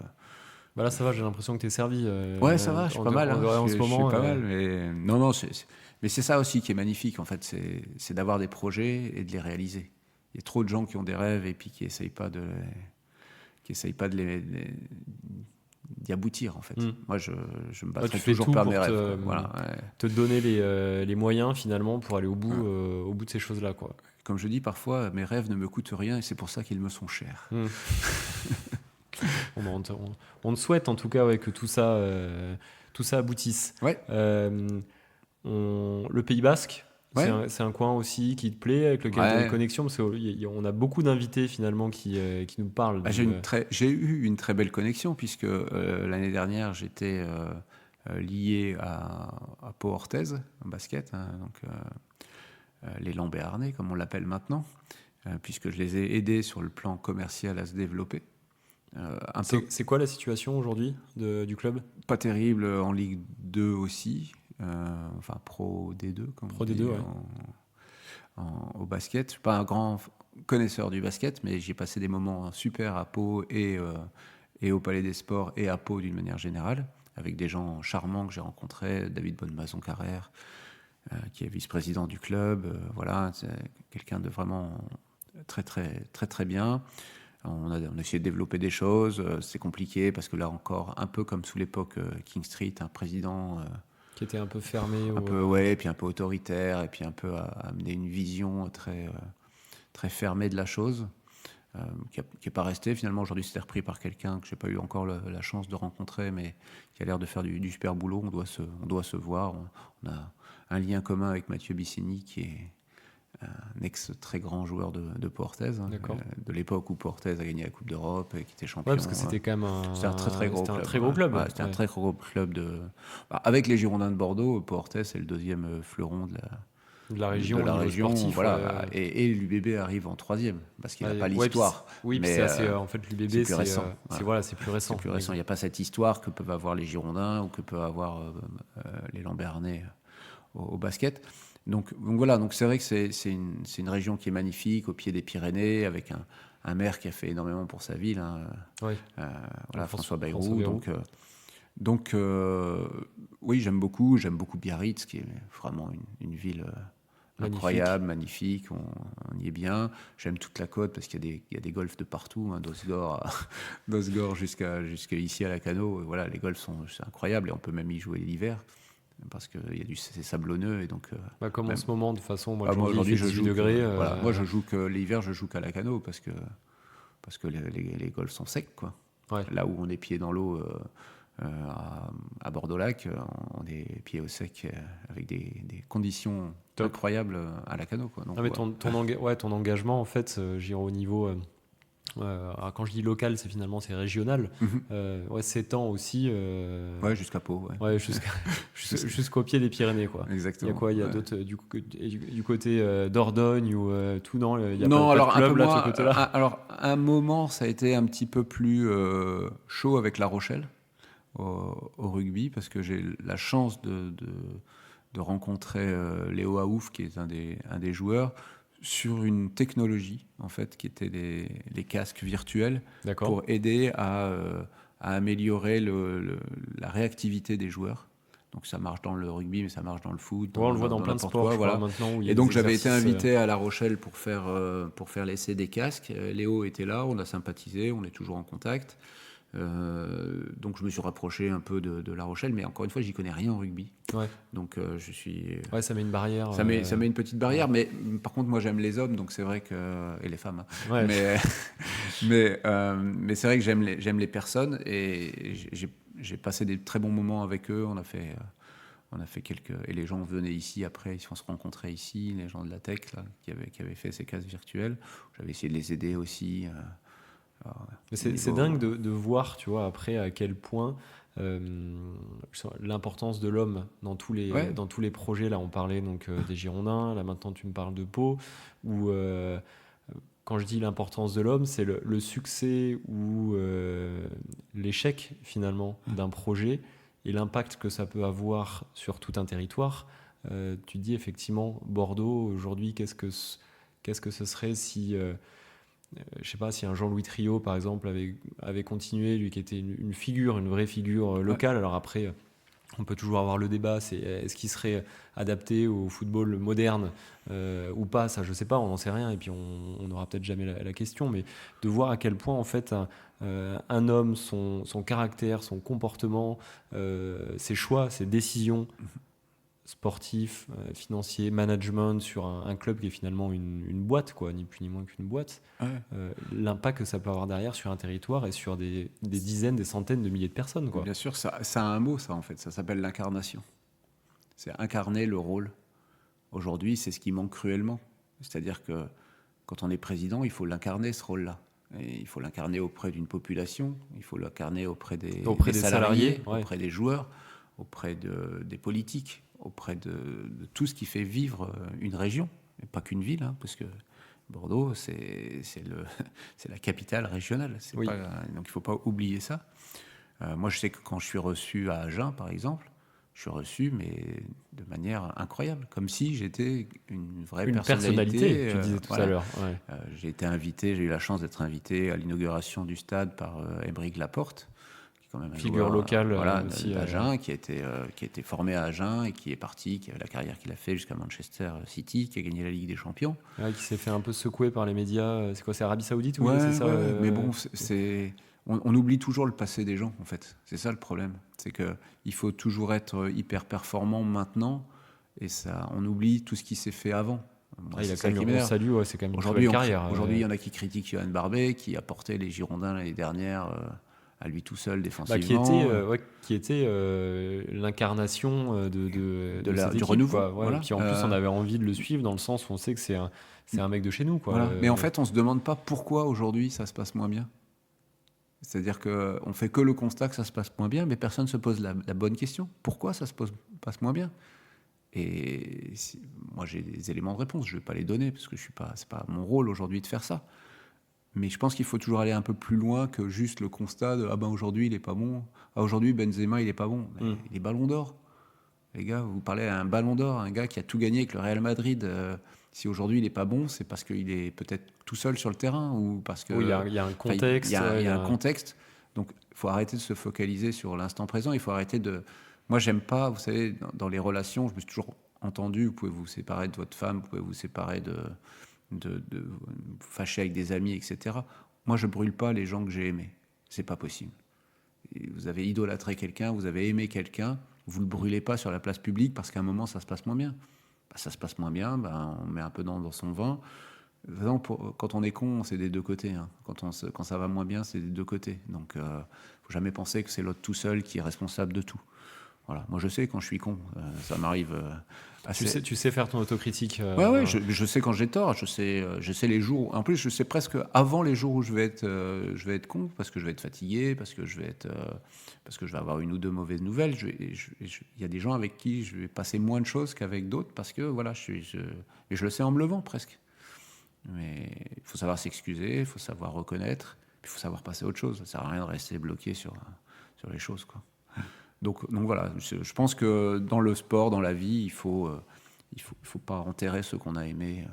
Bah là, ça va, j'ai l'impression que tu es servi Ouais, ça va, je suis pas mal. Hein. en ce Je moment. suis pas mal, mais non, mais c'est ça aussi qui est magnifique en fait, c'est d'avoir des projets et de les réaliser. Il y a trop de gens qui ont des rêves et puis qui essayent pas d'y aboutir en fait. Moi, je me Ouais, battrai tu fais toujours tout par pour mes rêves. Quoi. Voilà, ouais. te donner les moyens finalement pour aller au bout de ces choses-là, quoi. Comme je dis parfois, mes rêves ne me coûtent rien et c'est pour ça qu'ils me sont chers. Bon, bah, on te souhaite en tout cas, ouais, que tout ça aboutisse. Ouais. Le Pays Basque, Ouais. c'est un coin aussi qui te plaît, avec lequel tu as Ouais. des connexions, parce qu'on a beaucoup d'invités finalement qui nous parlent. J'ai eu une très belle connexion puisque l'année dernière j'étais lié à Pau Orthez en basket, hein, donc l'élan béarnais comme on l'appelle maintenant, puisque je les ai aidés sur le plan commercial à se développer. C'est quoi la situation aujourd'hui du club? Pas terrible en Ligue 2 aussi, enfin Pro D2 comme Pro on dit D2, ouais. au basket. Je suis pas un grand connaisseur du basket, mais j'ai passé des moments super à Pau et au Palais des Sports et à Pau d'une manière générale, avec des gens charmants que j'ai rencontrés, David Bonnemason-Carrère, qui est vice-président du club, voilà, c'est quelqu'un de vraiment très très très très bien. On a essayé de développer des choses, c'est compliqué parce que là encore, un peu comme sous l'époque King Street, un président Qui était un peu fermé. Un peu, ouais, et puis un peu autoritaire, et puis un peu à amener une vision très fermée de la chose, qui n'est pas restée. Finalement, aujourd'hui, c'était repris par quelqu'un que je n'ai pas eu encore la chance de rencontrer, mais qui a l'air de faire du super boulot. On doit se voir. On a un lien commun avec Mathieu Bissini, qui est un ex-très grand joueur de Pau Orthez, de l'époque où Pau Orthez a gagné la Coupe d'Europe et qui était champion. Ouais, parce que c'était quand même c'était un très gros club. Très gros club. C'était un très gros club avec les Girondins de Bordeaux. Pau Orthez, c'est le deuxième fleuron de la région, sportif, voilà. Et l'UBB arrive en troisième parce qu'il n'a pas l'histoire. Oui, mais en fait l'UBB c'est plus récent. C'est plus récent. Il n'y a pas cette histoire que peuvent avoir les Girondins ou que peuvent avoir les Lambernais au basket. Donc voilà, donc c'est vrai que c'est une région qui est magnifique, au pied des Pyrénées, avec un maire qui a fait énormément pour sa ville, François Bayrou. Donc oui, j'aime beaucoup Biarritz, qui est vraiment une ville incroyable, magnifique, on y est bien. J'aime toute la côte parce qu'il y a des golfs de partout, d'Osgore jusqu'à ici à la Cano. Voilà, les golfs c'est incroyable et on peut même y jouer l'hiver. Parce que c'est sablonneux et donc. Comme en ce moment, de toute façon, moi aujourd'hui je joue degrés. Moi je joue que l'hiver, je joue qu'à la Cano parce que les golfs sont secs, quoi. Ouais. Là où on est pieds dans l'eau à Bordeaux-Lac, on est pieds au sec avec des conditions incroyables à la Cano, quoi. Donc, mais ton engagement, en fait, j'irai au niveau. Quand je dis local, c'est régional. Mm-hmm. 7 ans aussi. Jusqu'à Pau. Jusqu'au pied des Pyrénées, quoi. Exactement. Il y a quoi? Il y a d'autres du côté Dordogne ou tout non. Il y a non, pas alors de club un peu là moins, de ce côté-là. Alors un moment, ça a été un petit peu plus chaud avec La Rochelle au rugby parce que j'ai la chance de rencontrer Léo Aouf, qui est un des joueurs, sur une technologie en fait qui était les casques virtuels. D'accord. Pour aider à améliorer la réactivité des joueurs. Donc ça marche dans le rugby, mais ça marche dans le foot. On le voit dans plein de sports, voilà. Maintenant. Et donc j'avais été invité à La Rochelle pour faire l'essai des casques. Léo était là, on a sympathisé, on est toujours en contact. Donc je me suis rapproché un peu de La Rochelle, mais encore une fois, j'y connais rien en rugby. Ouais. Donc je suis. Ouais, ça met une barrière. Ça met une petite barrière, mais par contre, moi, j'aime les hommes, donc c'est vrai que et les femmes. Hein. Ouais. Mais c'est vrai que j'aime les personnes et j'ai passé des très bons moments avec eux. On a fait quelques et les gens venaient ici après, ils se rencontraient ici, les gens de la tech là, qui avaient fait ces casques virtuels. J'avais essayé de les aider aussi. C'est dingue de voir, tu vois, après à quel point l'importance de l'homme dans tous les projets. Là, on parlait donc des Girondins. Là, maintenant, tu me parles de Pau. Où quand je dis l'importance de l'homme, c'est le succès ou l'échec finalement d'un projet et l'impact que ça peut avoir sur tout un territoire. Tu dis effectivement Bordeaux aujourd'hui. Qu'est-ce que ce serait si je sais pas si un Jean-Louis Trio par exemple avait continué, lui qui était une vraie figure locale. Ouais. Alors après on peut toujours avoir le débat, c'est est-ce qu'il serait adapté au football moderne ou pas, ça je sais pas, on n'en sait rien et puis on n'aura peut-être jamais la question, mais de voir à quel point en fait un homme, son caractère, son comportement, ses choix, ses décisions sportif, financier, management sur un club qui est finalement une boîte, quoi, ni plus ni moins qu'une boîte. Ouais. L'impact que ça peut avoir derrière sur un territoire et sur des dizaines, des centaines de milliers de personnes, quoi. Bien sûr, ça a un mot, ça, en fait. Ça s'appelle l'incarnation. C'est incarner le rôle. Aujourd'hui, c'est ce qui manque cruellement. C'est-à-dire que quand on est président, il faut l'incarner, ce rôle-là. Et il faut l'incarner auprès d'une population, il faut l'incarner auprès des salariés, ouais. Auprès des joueurs, auprès des politiques, auprès de tout ce qui fait vivre une région, et pas qu'une ville, hein, parce que Bordeaux, c'est la capitale régionale. Oui. Donc il ne faut pas oublier ça. Moi, je sais que quand je suis reçu à Agen, par exemple, je suis reçu, mais de manière incroyable, comme si j'étais une vraie personnalité. Tu disais tout à l'heure. Ouais. J'ai eu la chance d'être invité à l'inauguration du stade par Aymeric Laporte, quand même un figure locale aussi d'Agen, qui a été formé à Agen et qui est parti, qui a la carrière qu'il a fait jusqu'à Manchester City, qui a gagné la Ligue des Champions. Ouais, qui s'est fait un peu secouer par les médias. C'est quoi, c'est Arabie Saoudite? Ouais, c'est ça, mais bon, on oublie toujours le passé des gens, en fait. C'est ça le problème. C'est qu'il faut toujours être hyper performant maintenant, et ça, on oublie tout ce qui s'est fait avant. Moi, Il c'est a ça quand qui même, on m'énerve. salue, ouais, c'est quand même une très Aujourd'hui, belle carrière. aujourd'hui, il y en a qui critiquent Johan Barbet, qui a porté les Girondins l'année dernière à lui tout seul défensivement. Qui était l'incarnation de cette Du équipe, renouveau. quoi. Ouais, Voilà. puis en plus, on avait envie de le suivre dans le sens où on sait que c'est un mec de chez nous, quoi. Voilà. Mais en fait, on ne se demande pas pourquoi aujourd'hui ça se passe moins bien. C'est-à-dire qu'on fait que le constat que ça se passe moins bien, mais personne ne se pose la bonne question. Pourquoi ça se passe moins bien? Et moi, j'ai des éléments de réponse. Je ne vais pas les donner parce que c'est pas mon rôle aujourd'hui de faire ça. Mais je pense qu'il faut toujours aller un peu plus loin que juste le constat de aujourd'hui il est pas bon. Aujourd'hui Benzema il est pas bon. Il est Ballon d'Or. Les gars, vous parlez à un Ballon d'Or, un gars qui a tout gagné avec le Real Madrid. Si aujourd'hui il n'est pas bon, c'est parce qu'il est peut-être tout seul sur le terrain ou parce que il y a un contexte. Il y a un contexte. Donc il faut arrêter de se focaliser sur l'instant présent. Il faut arrêter de. Moi j'aime pas, vous savez, dans les relations, je me suis toujours entendu. Vous pouvez vous séparer de votre femme, vous pouvez vous séparer de vous fâcher avec des amis, etc. Moi, je brûle pas les gens que j'ai aimés. C'est pas possible. Vous avez idolâtré quelqu'un, vous avez aimé quelqu'un, vous le brûlez pas sur la place publique parce qu'à un moment, ça se passe moins bien. Ça se passe moins bien, on met un peu dans son vin. Quand on est con, c'est des deux côtés. Hein. Quand ça va moins bien, c'est des deux côtés. Donc, faut jamais penser que c'est l'autre tout seul qui est responsable de tout. Voilà. Moi, je sais quand je suis con. Ça m'arrive assez. Tu sais faire ton autocritique. Ouais, je sais quand j'ai tort. Je sais les jours. En plus, je sais presque avant les jours où je vais être con, parce que je vais être fatigué, parce que je vais avoir une ou deux mauvaises nouvelles. Il y a des gens avec qui je vais passer moins de choses qu'avec d'autres, parce que voilà, et je le sais en me levant presque. Mais il faut savoir s'excuser, il faut savoir reconnaître, puis il faut savoir passer à autre chose. Ça sert à rien de rester bloqué sur les choses, quoi. Donc voilà, je pense que dans le sport, dans la vie, il faut pas enterrer ceux qu'on a aimés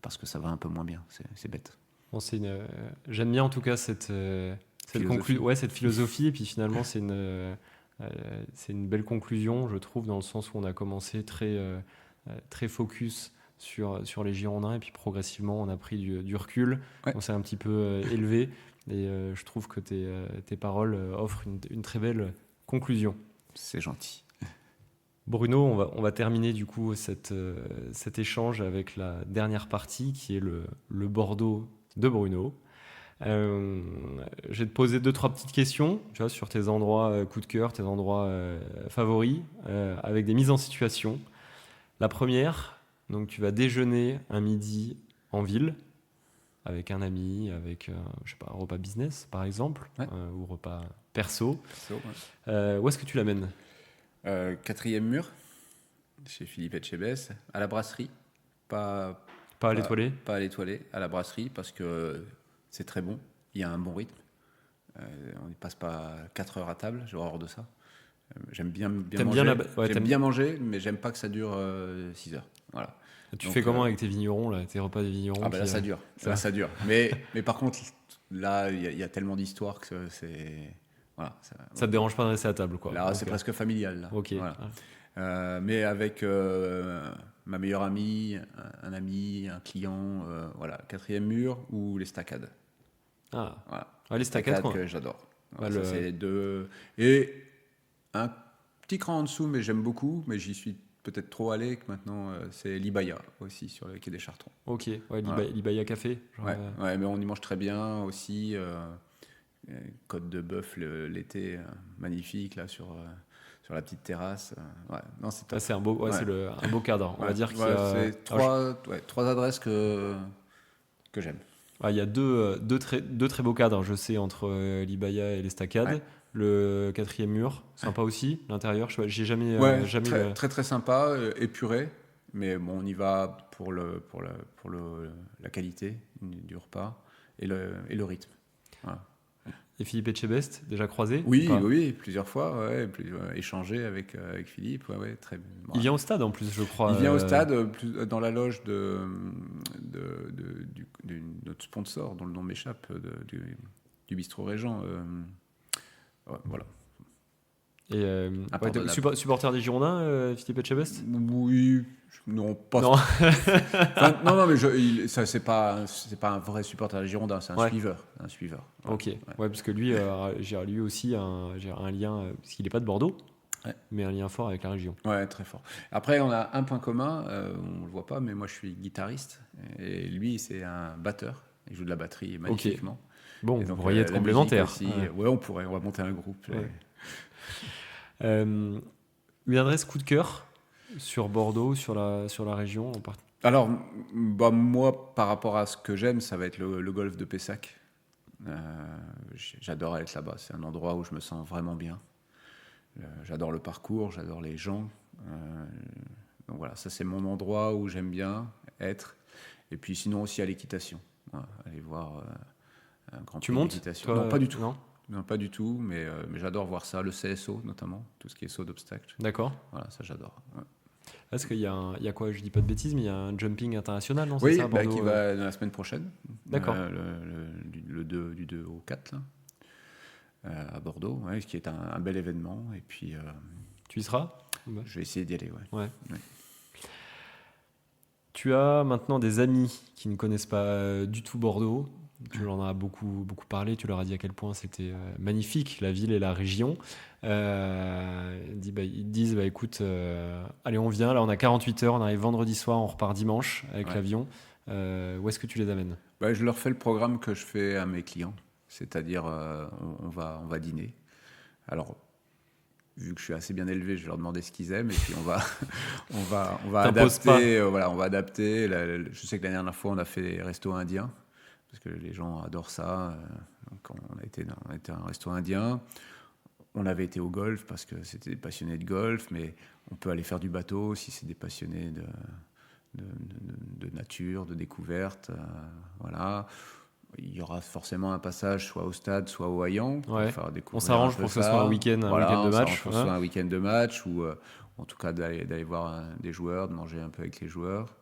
parce que ça va un peu moins bien. C'est bête. Bon, j'aime bien en tout cas cette philosophie. Et puis finalement, c'est une belle conclusion, je trouve, dans le sens où on a commencé très focus sur les Girondins et puis progressivement, on a pris du recul. Ouais. On s'est un petit peu élevé. Et je trouve que tes paroles offrent une très belle conclusion. C'est gentil. Bruno, on va terminer du coup cet échange avec la dernière partie qui est le Bordeaux de Bruno. Je vais te poser 2-3 petites questions, tu vois, sur tes endroits coup de cœur, tes endroits favoris, avec des mises en situation. La première, donc tu vas déjeuner un midi en ville, avec un ami, avec je sais pas, un repas business par exemple, ouais. Ou repas perso. Ouais. Où est-ce que tu l'amènes? 4e mur, chez Philippe Etchebest, à la brasserie. Pas à l'étoilé? Pas à l'étoilé, à la brasserie, parce que c'est très bon, il y a un bon rythme. On ne passe pas 4 heures à table, j'ai horreur de ça. J'aime bien manger, bien manger, mais j'aime pas que ça dure 6 heures. Voilà. Tu fais comment avec tes vignerons, là, tes repas des vignerons? Là, ça dure. Ça dure. Mais par contre, là, il y a tellement d'histoires que c'est... Voilà, ça te dérange pas de rester à table, quoi? Là, c'est presque familial. Là. Ok. Voilà. Mais avec ma meilleure amie, un ami, un client, voilà, 4e mur ou les staccades. Ah. Voilà. Les staccades que j'adore. Voilà, ça, c'est deux... Et un petit cran en dessous, mais j'aime beaucoup, mais j'y suis peut-être trop allé que maintenant, c'est l'Ibaya aussi, sur le quai des Chartrons. Ok, l'Ibaya Café. Ouais, mais on y mange très bien aussi. Côte de bœuf l'été, magnifique, là, sur la petite terrasse. Non, c'est top. C'est un beau, c'est un beau cadre. On va dire qu'il y a... C'est trois adresses que j'aime. Il y a deux très beaux cadres, je sais, entre l'Ibaya et les staccades. Ouais. Le 4e mur, sympa aussi. L'intérieur, j'ai jamais... très, très, très sympa, épuré. Mais bon, on y va pour la qualité du repas et le rythme. Voilà. Et Philippe Etchebest, déjà croisé? Oui, plusieurs fois, échangé avec Philippe. Très bien. Il vient au stade en plus, je crois. Il vient au stade, dans la loge de notre sponsor, dont le nom m'échappe, du bistrot Régent. Voilà. Et Impardonnable. supporter des Girondins, Philippe Etchebest? Oui, non, pas. Non. Enfin, non, mais ça, c'est pas un vrai supporter des Girondins, c'est un Ouais. suiveur. Un suiveur. Voilà. Ok. Ouais, parce que lui, j'ai lui aussi j'ai un lien, parce qu'il n'est pas de Bordeaux, Ouais. mais un lien fort avec la région. Ouais, très fort. Après, on a un point commun, on le voit pas, mais moi je suis guitariste et lui c'est un batteur. Il joue de la batterie magnifiquement. Bon, Et vous donc pourriez être la musique complémentaires. aussi. Ouais. Ouais, on va monter un groupe. Ouais. Une adresse coup de cœur sur Bordeaux, sur la région en particulier? Alors, bah, moi, par rapport à ce que j'aime, ça va être le golfe de Pessac. J'adore être là-bas. C'est un endroit où je me sens vraiment bien. J'adore le parcours, j'adore les gens. Donc voilà, ça c'est mon endroit où j'aime bien être. Et puis sinon aussi à l'équitation. Voilà, aller voir un grand Tu prix montes, d'équitation. toi? Non, pas du tout. Non? Non, pas du tout, mais j'adore voir ça, le CSO notamment, tout ce qui est saut d'obstacles. D'accord. Voilà, ça j'adore. Ouais. Est-ce qu'il y a il y a quoi? Je dis pas de bêtises, mais il y a un jumping international, non? C'est Oui, ça, à bah, Bordeaux? qui va la semaine prochaine, D'accord. du 2 au 4, là, à Bordeaux, ouais, ce qui est un bel événement. Et puis, Tu y seras? Ouais. je vais essayer d'y aller. Ouais. Ouais. Ouais. Tu as maintenant des amis qui ne connaissent pas du tout Bordeaux. Tu leur en as beaucoup parlé, tu leur as dit à quel point c'était magnifique, la ville et la région. Ils te disent, bah, écoute, allez, on vient, là on a 48 heures, on arrive vendredi soir, on repart dimanche avec Ouais. l'avion. Où est-ce que tu les amènes? Bah, je leur fais le programme que je fais à mes clients, c'est-à-dire on va dîner. Alors, vu que je suis assez bien élevé, je vais leur demander ce qu'ils aiment et puis on va T'imposes adapter. Voilà, on va adapter. Je sais que la dernière fois, on a fait des restos indiens parce que les gens adorent ça. Donc on a été à un resto indien. On avait été au golf parce que c'était des passionnés de golf, mais on peut aller faire du bateau si c'est des passionnés de nature, de découverte. Voilà. Il y aura forcément un passage soit au stade, soit au Haillan pour Ouais. faire découvrir On s'arrange un peu pour que ce ça. soit un week-end Voilà, de on s'arrange match. pour que ce soit un week-end de match ou en tout cas d'aller voir des joueurs, de manger un peu avec les joueurs.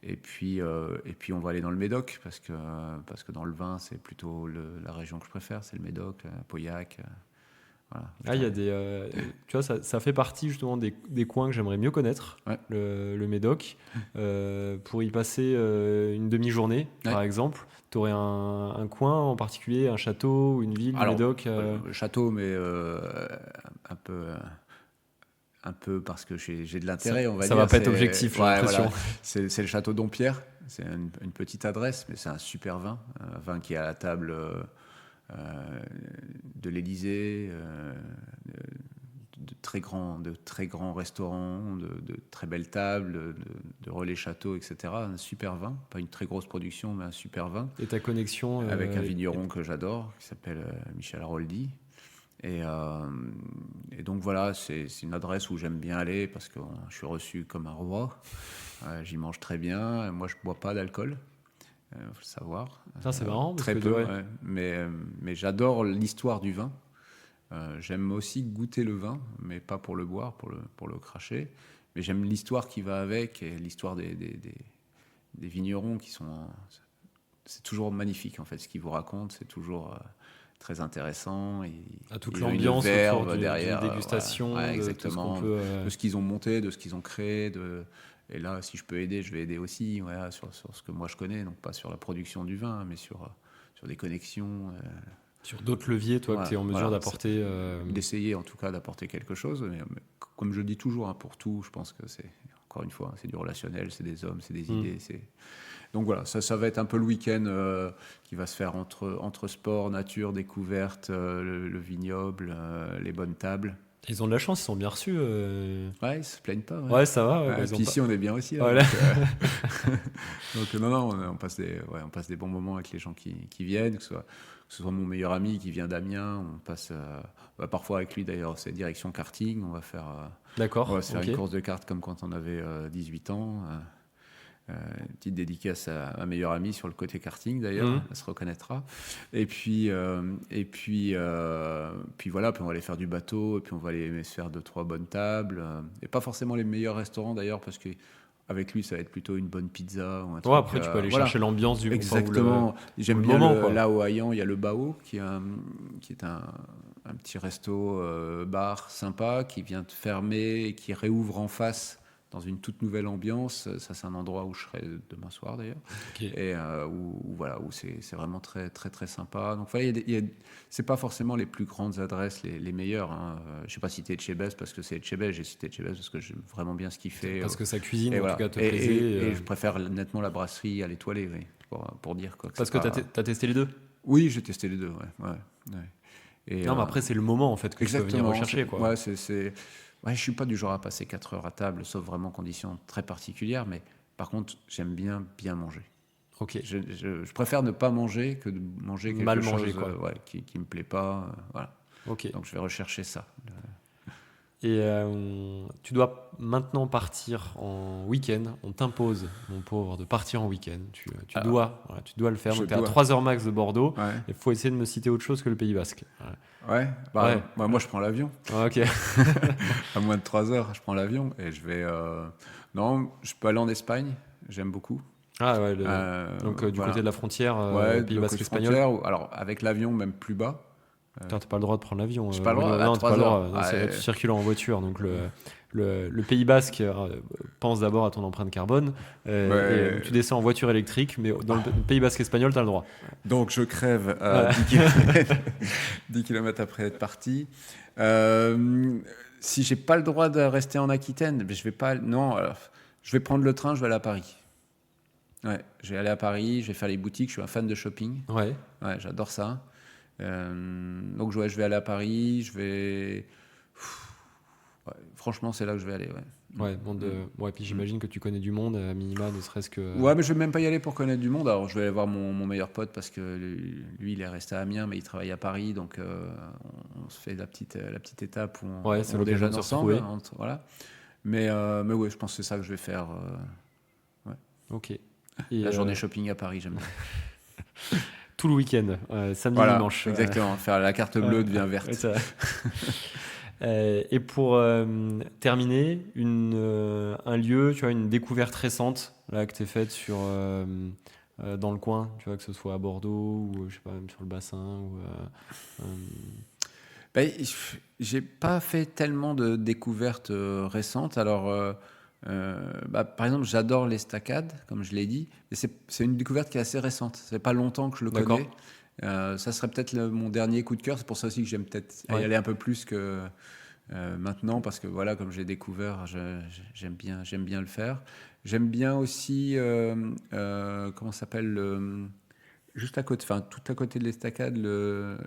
Et puis on va aller dans le Médoc parce que dans le vin, c'est plutôt la région que je préfère, c'est le Médoc, Pauillac. Voilà. Ah, il y a tu vois, ça fait partie justement des coins que j'aimerais mieux connaître, Ouais. le Médoc. Pour y passer une demi-journée, par exemple, tu aurais un coin en particulier, un château ou une ville du Médoc? Château, mais un peu parce que j'ai de l'intérêt, on va dire. Ça va pas être objectif, j'ai l'impression. Voilà. C'est le château Dompierre. C'est une petite adresse, mais c'est un super vin. Un vin qui est à la table de l'Élysée, de très grands restaurants, de très belles tables, de relais châteaux, etc. Un super vin. Pas une très grosse production, mais un super vin. Et ta connexion avec un vigneron que j'adore, qui s'appelle Michel Aroldi. Et donc voilà, c'est une adresse où j'aime bien aller parce que je suis reçu comme un roi. J'y mange très bien. Moi, je ne bois pas d'alcool, faut le savoir. Ça, c'est marrant. Très parce que, peu, ouais. ouais. Mais j'adore l'histoire du vin. J'aime aussi goûter le vin, mais pas pour le boire, pour le cracher. Mais j'aime l'histoire qui va avec et l'histoire des vignerons qui sont... C'est toujours magnifique, en fait, ce qu'ils vous racontent. C'est toujours... très intéressant. Toute l'ambiance autour derrière, d'une dégustation, ouais, exactement, de ce qu'ils ont monté, de ce qu'ils ont créé. Et là, si je peux aider, je vais aider aussi sur ce que moi je connais, donc pas sur la production du vin, mais sur des connexions. Sur d'autres leviers, toi, que tu es en mesure d'apporter. D'essayer en tout cas d'apporter quelque chose. Mais comme je le dis toujours, pour tout, je pense que c'est, encore une fois, c'est du relationnel, c'est des hommes, c'est des idées, Donc voilà, ça va être un peu le week-end qui va se faire entre sport, nature, découverte, le vignoble, les bonnes tables. Ils ont de la chance, ils sont bien reçus. Ouais, ils se plaignent pas. Ouais, ça va. Ouais, puis ici, on est bien aussi. Là, voilà. donc non, on passe des bons moments avec les gens qui viennent, que ce soit mon meilleur ami qui vient d'Amiens. On passe parfois avec lui d'ailleurs, c'est direction karting. On va faire une course de cartes comme quand on avait 18 ans. Une petite dédicace à ma meilleure amie sur le côté karting d'ailleurs, elle se reconnaîtra. Et puis voilà, puis on va aller faire du bateau, et puis on va aller se faire 2-3 bonnes tables, et pas forcément les meilleurs restaurants d'ailleurs, parce que avec lui, ça va être plutôt une bonne pizza ou un truc. Après, tu peux aller chercher l'ambiance du exactement. J'aime bien là au Haillan, il y a le Bao qui est un un petit resto bar sympa qui vient de fermer et qui réouvre en face dans une toute nouvelle ambiance. Ça, c'est un endroit où je serai demain soir d'ailleurs. Ok. Et où c'est vraiment très, très, très sympa. Donc voilà, c'est pas forcément les plus grandes adresses, les meilleures. Hein. Je sais pas citer Etchebest parce que c'est Etchebest. J'ai cité Etchebest parce que j'aime vraiment bien ce qu'il fait. Parce que sa cuisine, Et en voilà. tout cas, te Et plaisait. je préfère nettement la brasserie à l'étoilée, oui, pour dire quoi. Parce que t'as testé les deux? Oui, j'ai testé les deux, ouais. Et, Non, mais après, c'est le moment, en fait, que tu peux venir exactement. rechercher, quoi. Ouais, ouais, je suis pas du genre à passer 4 heures à table, sauf vraiment conditions très particulières. Mais par contre, j'aime bien manger. Ok. Je préfère ne pas manger que de manger quelque Mal chose manger, quoi. ouais, qui me plaît pas. Voilà. Ok. Donc je vais rechercher ça. Et tu dois maintenant partir en week-end. On t'impose, mon pauvre, de partir en week-end. Tu dois le faire. Je Donc, tu es à dois. 3 heures max de Bordeaux. Ouais. Il faut essayer de me citer autre chose que le Pays Basque. Ouais. Ouais. Moi, je prends l'avion. Ok. À moins de 3 heures, je prends l'avion et je vais. Non, je peux aller en Espagne. J'aime beaucoup. Ah ouais. Donc, du Voilà. côté de la frontière, Ouais, Pays le Basque côté espagnol. frontière, alors avec l'avion même plus bas. Putain, t'as pas le droit de prendre l'avion. J'ai pas le droit, Bruno. à Non, t'as pas 3 le droit. heures. Non, Ouais. tu circules en voiture. Donc, le Pays Basque pense d'abord à ton empreinte carbone. Ouais. Et tu descends en voiture électrique, mais dans le Pays Basque espagnol, t'as le droit. Donc je crève à Ouais. 10 km après être parti. Si j'ai pas le droit de rester en Aquitaine, je vais pas. Non, alors, je vais prendre le train, je vais aller à Paris. Ouais, je vais aller à Paris, je vais faire les boutiques. Je suis un fan de shopping. Ouais. Ouais, j'adore ça. Donc je vais aller à Paris. Ouais, franchement, c'est là que je vais aller. Ouais. Ouais, ouais, puis j'imagine que tu connais du monde, à minima, ne serait-ce que. Ouais, mais je vais même pas y aller pour connaître du monde. Alors, je vais aller voir mon meilleur pote parce que lui, il est resté à Amiens, mais il travaille à Paris. Donc, on se fait la petite étape où Ouais, c'est on l'occasion déjeune de se ensemble. retrouver. Voilà. Mais ouais, je pense que c'est ça que je vais faire. Ok. Et La journée shopping à Paris, j'aime bien. tout le week-end, samedi, Voilà, dimanche. exactement. Faire la carte bleue devient verte. Ouais, et pour terminer, un lieu, tu vois, une découverte récente là, que tu as faite dans le coin, tu vois, que ce soit à Bordeaux ou je sais pas, même sur le bassin. Ben, j'ai pas fait tellement de découvertes récentes. Alors, par exemple, j'adore l'estacade, comme je l'ai dit. Et c'est une découverte qui est assez récente. Ça fait pas longtemps que je le D'accord. connais. Ça serait peut-être mon dernier coup de cœur. C'est pour ça aussi que j'aime peut-être y aller un peu plus que maintenant, parce que voilà, comme j'ai découvert, j'aime bien le faire. J'aime bien aussi, comment ça s'appelle, juste à côté, enfin tout à côté de l'estacade, le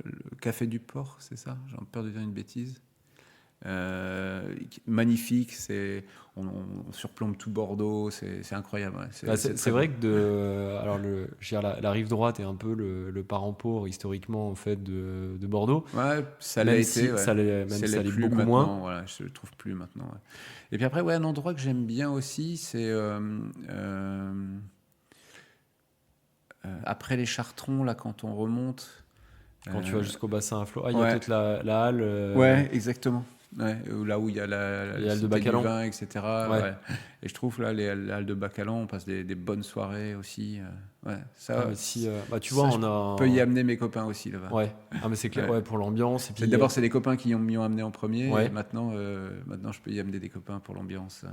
Café du Port, c'est ça? J'ai peur de dire une bêtise. Magnifique, on surplombe tout Bordeaux, c'est incroyable. Ouais. C'est vrai que alors je veux dire, la rive droite est un peu le parent pauvre historiquement en fait de Bordeaux. Ouais, ça Même l'a si été. Ouais. ça l'est Plus beaucoup maintenant, moins. voilà, je le trouve plus maintenant. Ouais. Et puis après, ouais, un endroit que j'aime bien aussi, c'est après les Chartrons, là, quand on remonte. Quand tu vas jusqu'au bassin à flot. Ah, il y a Ouais. peut-être la halle. Ouais, exactement. Ouais, là où il y a Les halles de Cité du Bacalan. vin, etc. Ouais. Ouais. Et je trouve là, les halles de Bacalan, on passe des bonnes soirées aussi. Ouais, ça, Mais si, tu vois, on a. je peux y amener mes copains aussi là-bas. Ouais. Ah, mais c'est clair. Ouais. Ouais, pour l'ambiance. Et puis. D'abord, c'est les copains qui m'y ont amené en premier. Ouais. Et maintenant, je peux y amener des copains pour l'ambiance.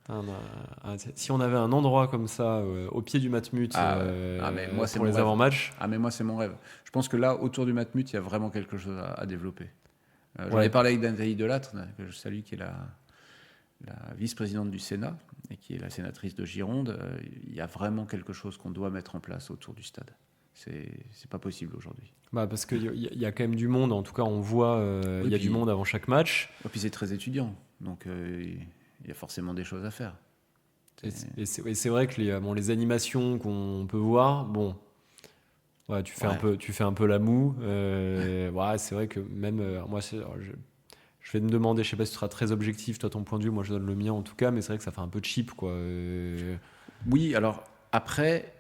Voilà. Si on avait un endroit comme ça, au pied du Matmut, mais moi, c'est pour mon les rêve. avant-matchs. Ah, mais moi, c'est mon rêve. Je pense que là, autour du Matmut, il y a vraiment quelque chose à développer. J'en Ouais. ai parlé avec Nathalie Delattre, que je salue, qui est la vice-présidente du Sénat et qui est la sénatrice de Gironde. Il y a vraiment quelque chose qu'on doit mettre en place autour du stade. C'est pas possible aujourd'hui. Parce qu'il y a quand même du monde, en tout cas on voit, il y a du monde avant chaque match. Et puis c'est très étudiant, donc il y a forcément des choses à faire. Et c'est vrai que les animations qu'on peut voir, ouais, tu fais un peu la moue. Ouais, c'est vrai que même moi, je vais me demander, je sais pas si tu seras très objectif, toi ton point de vue, moi je donne le mien en tout cas, mais c'est vrai que ça fait un peu cheap, quoi. Oui, alors après,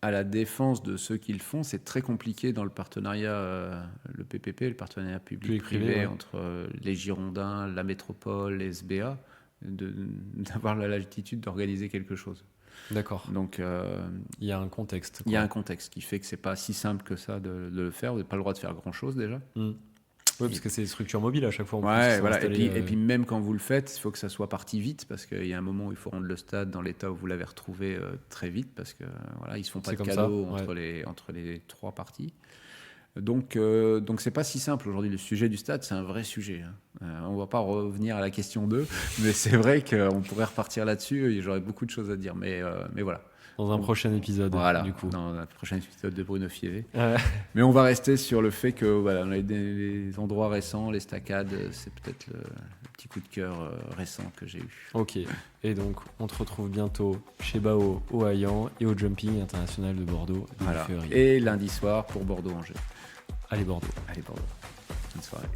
à la défense de ceux qui le font, c'est très compliqué dans le partenariat, le PPP, le partenariat public-privé, ouais. entre les Girondins, la métropole, les SBA, d'avoir la latitude d'organiser quelque chose. D'accord. Donc il y a un contexte. Il y a un contexte qui fait que c'est pas si simple que ça de le faire. Vous n'avez pas le droit de faire grand-chose déjà. Oui, parce que c'est des structures mobiles à chaque fois. Ouais, voilà. Et puis même quand vous le faites, il faut que ça soit parti vite, parce qu'il y a un moment où il faut rendre le stade dans l'état où vous l'avez retrouvé très vite, parce que voilà, ils se font pas de cadeaux entre les 3 parties. Donc c'est pas si simple aujourd'hui. Le sujet du stade, c'est un vrai sujet. On va pas revenir à la question 2, mais c'est vrai qu'on pourrait repartir là-dessus. Et j'aurais beaucoup de choses à dire, mais voilà. Dans un prochain épisode, voilà, du coup. Dans un prochain épisode de Bruno Fievé. Mais on va rester sur le fait que voilà, les endroits récents, les staccades, c'est peut-être le petit coup de cœur récent que j'ai eu. Ok. Et donc, on te retrouve bientôt chez Bao au Hayan et au Jumping International de Bordeaux. Voilà. Et lundi soir pour Bordeaux-Angers. Allez, Bordeaux. Allez, Bordeaux. Bonne soirée.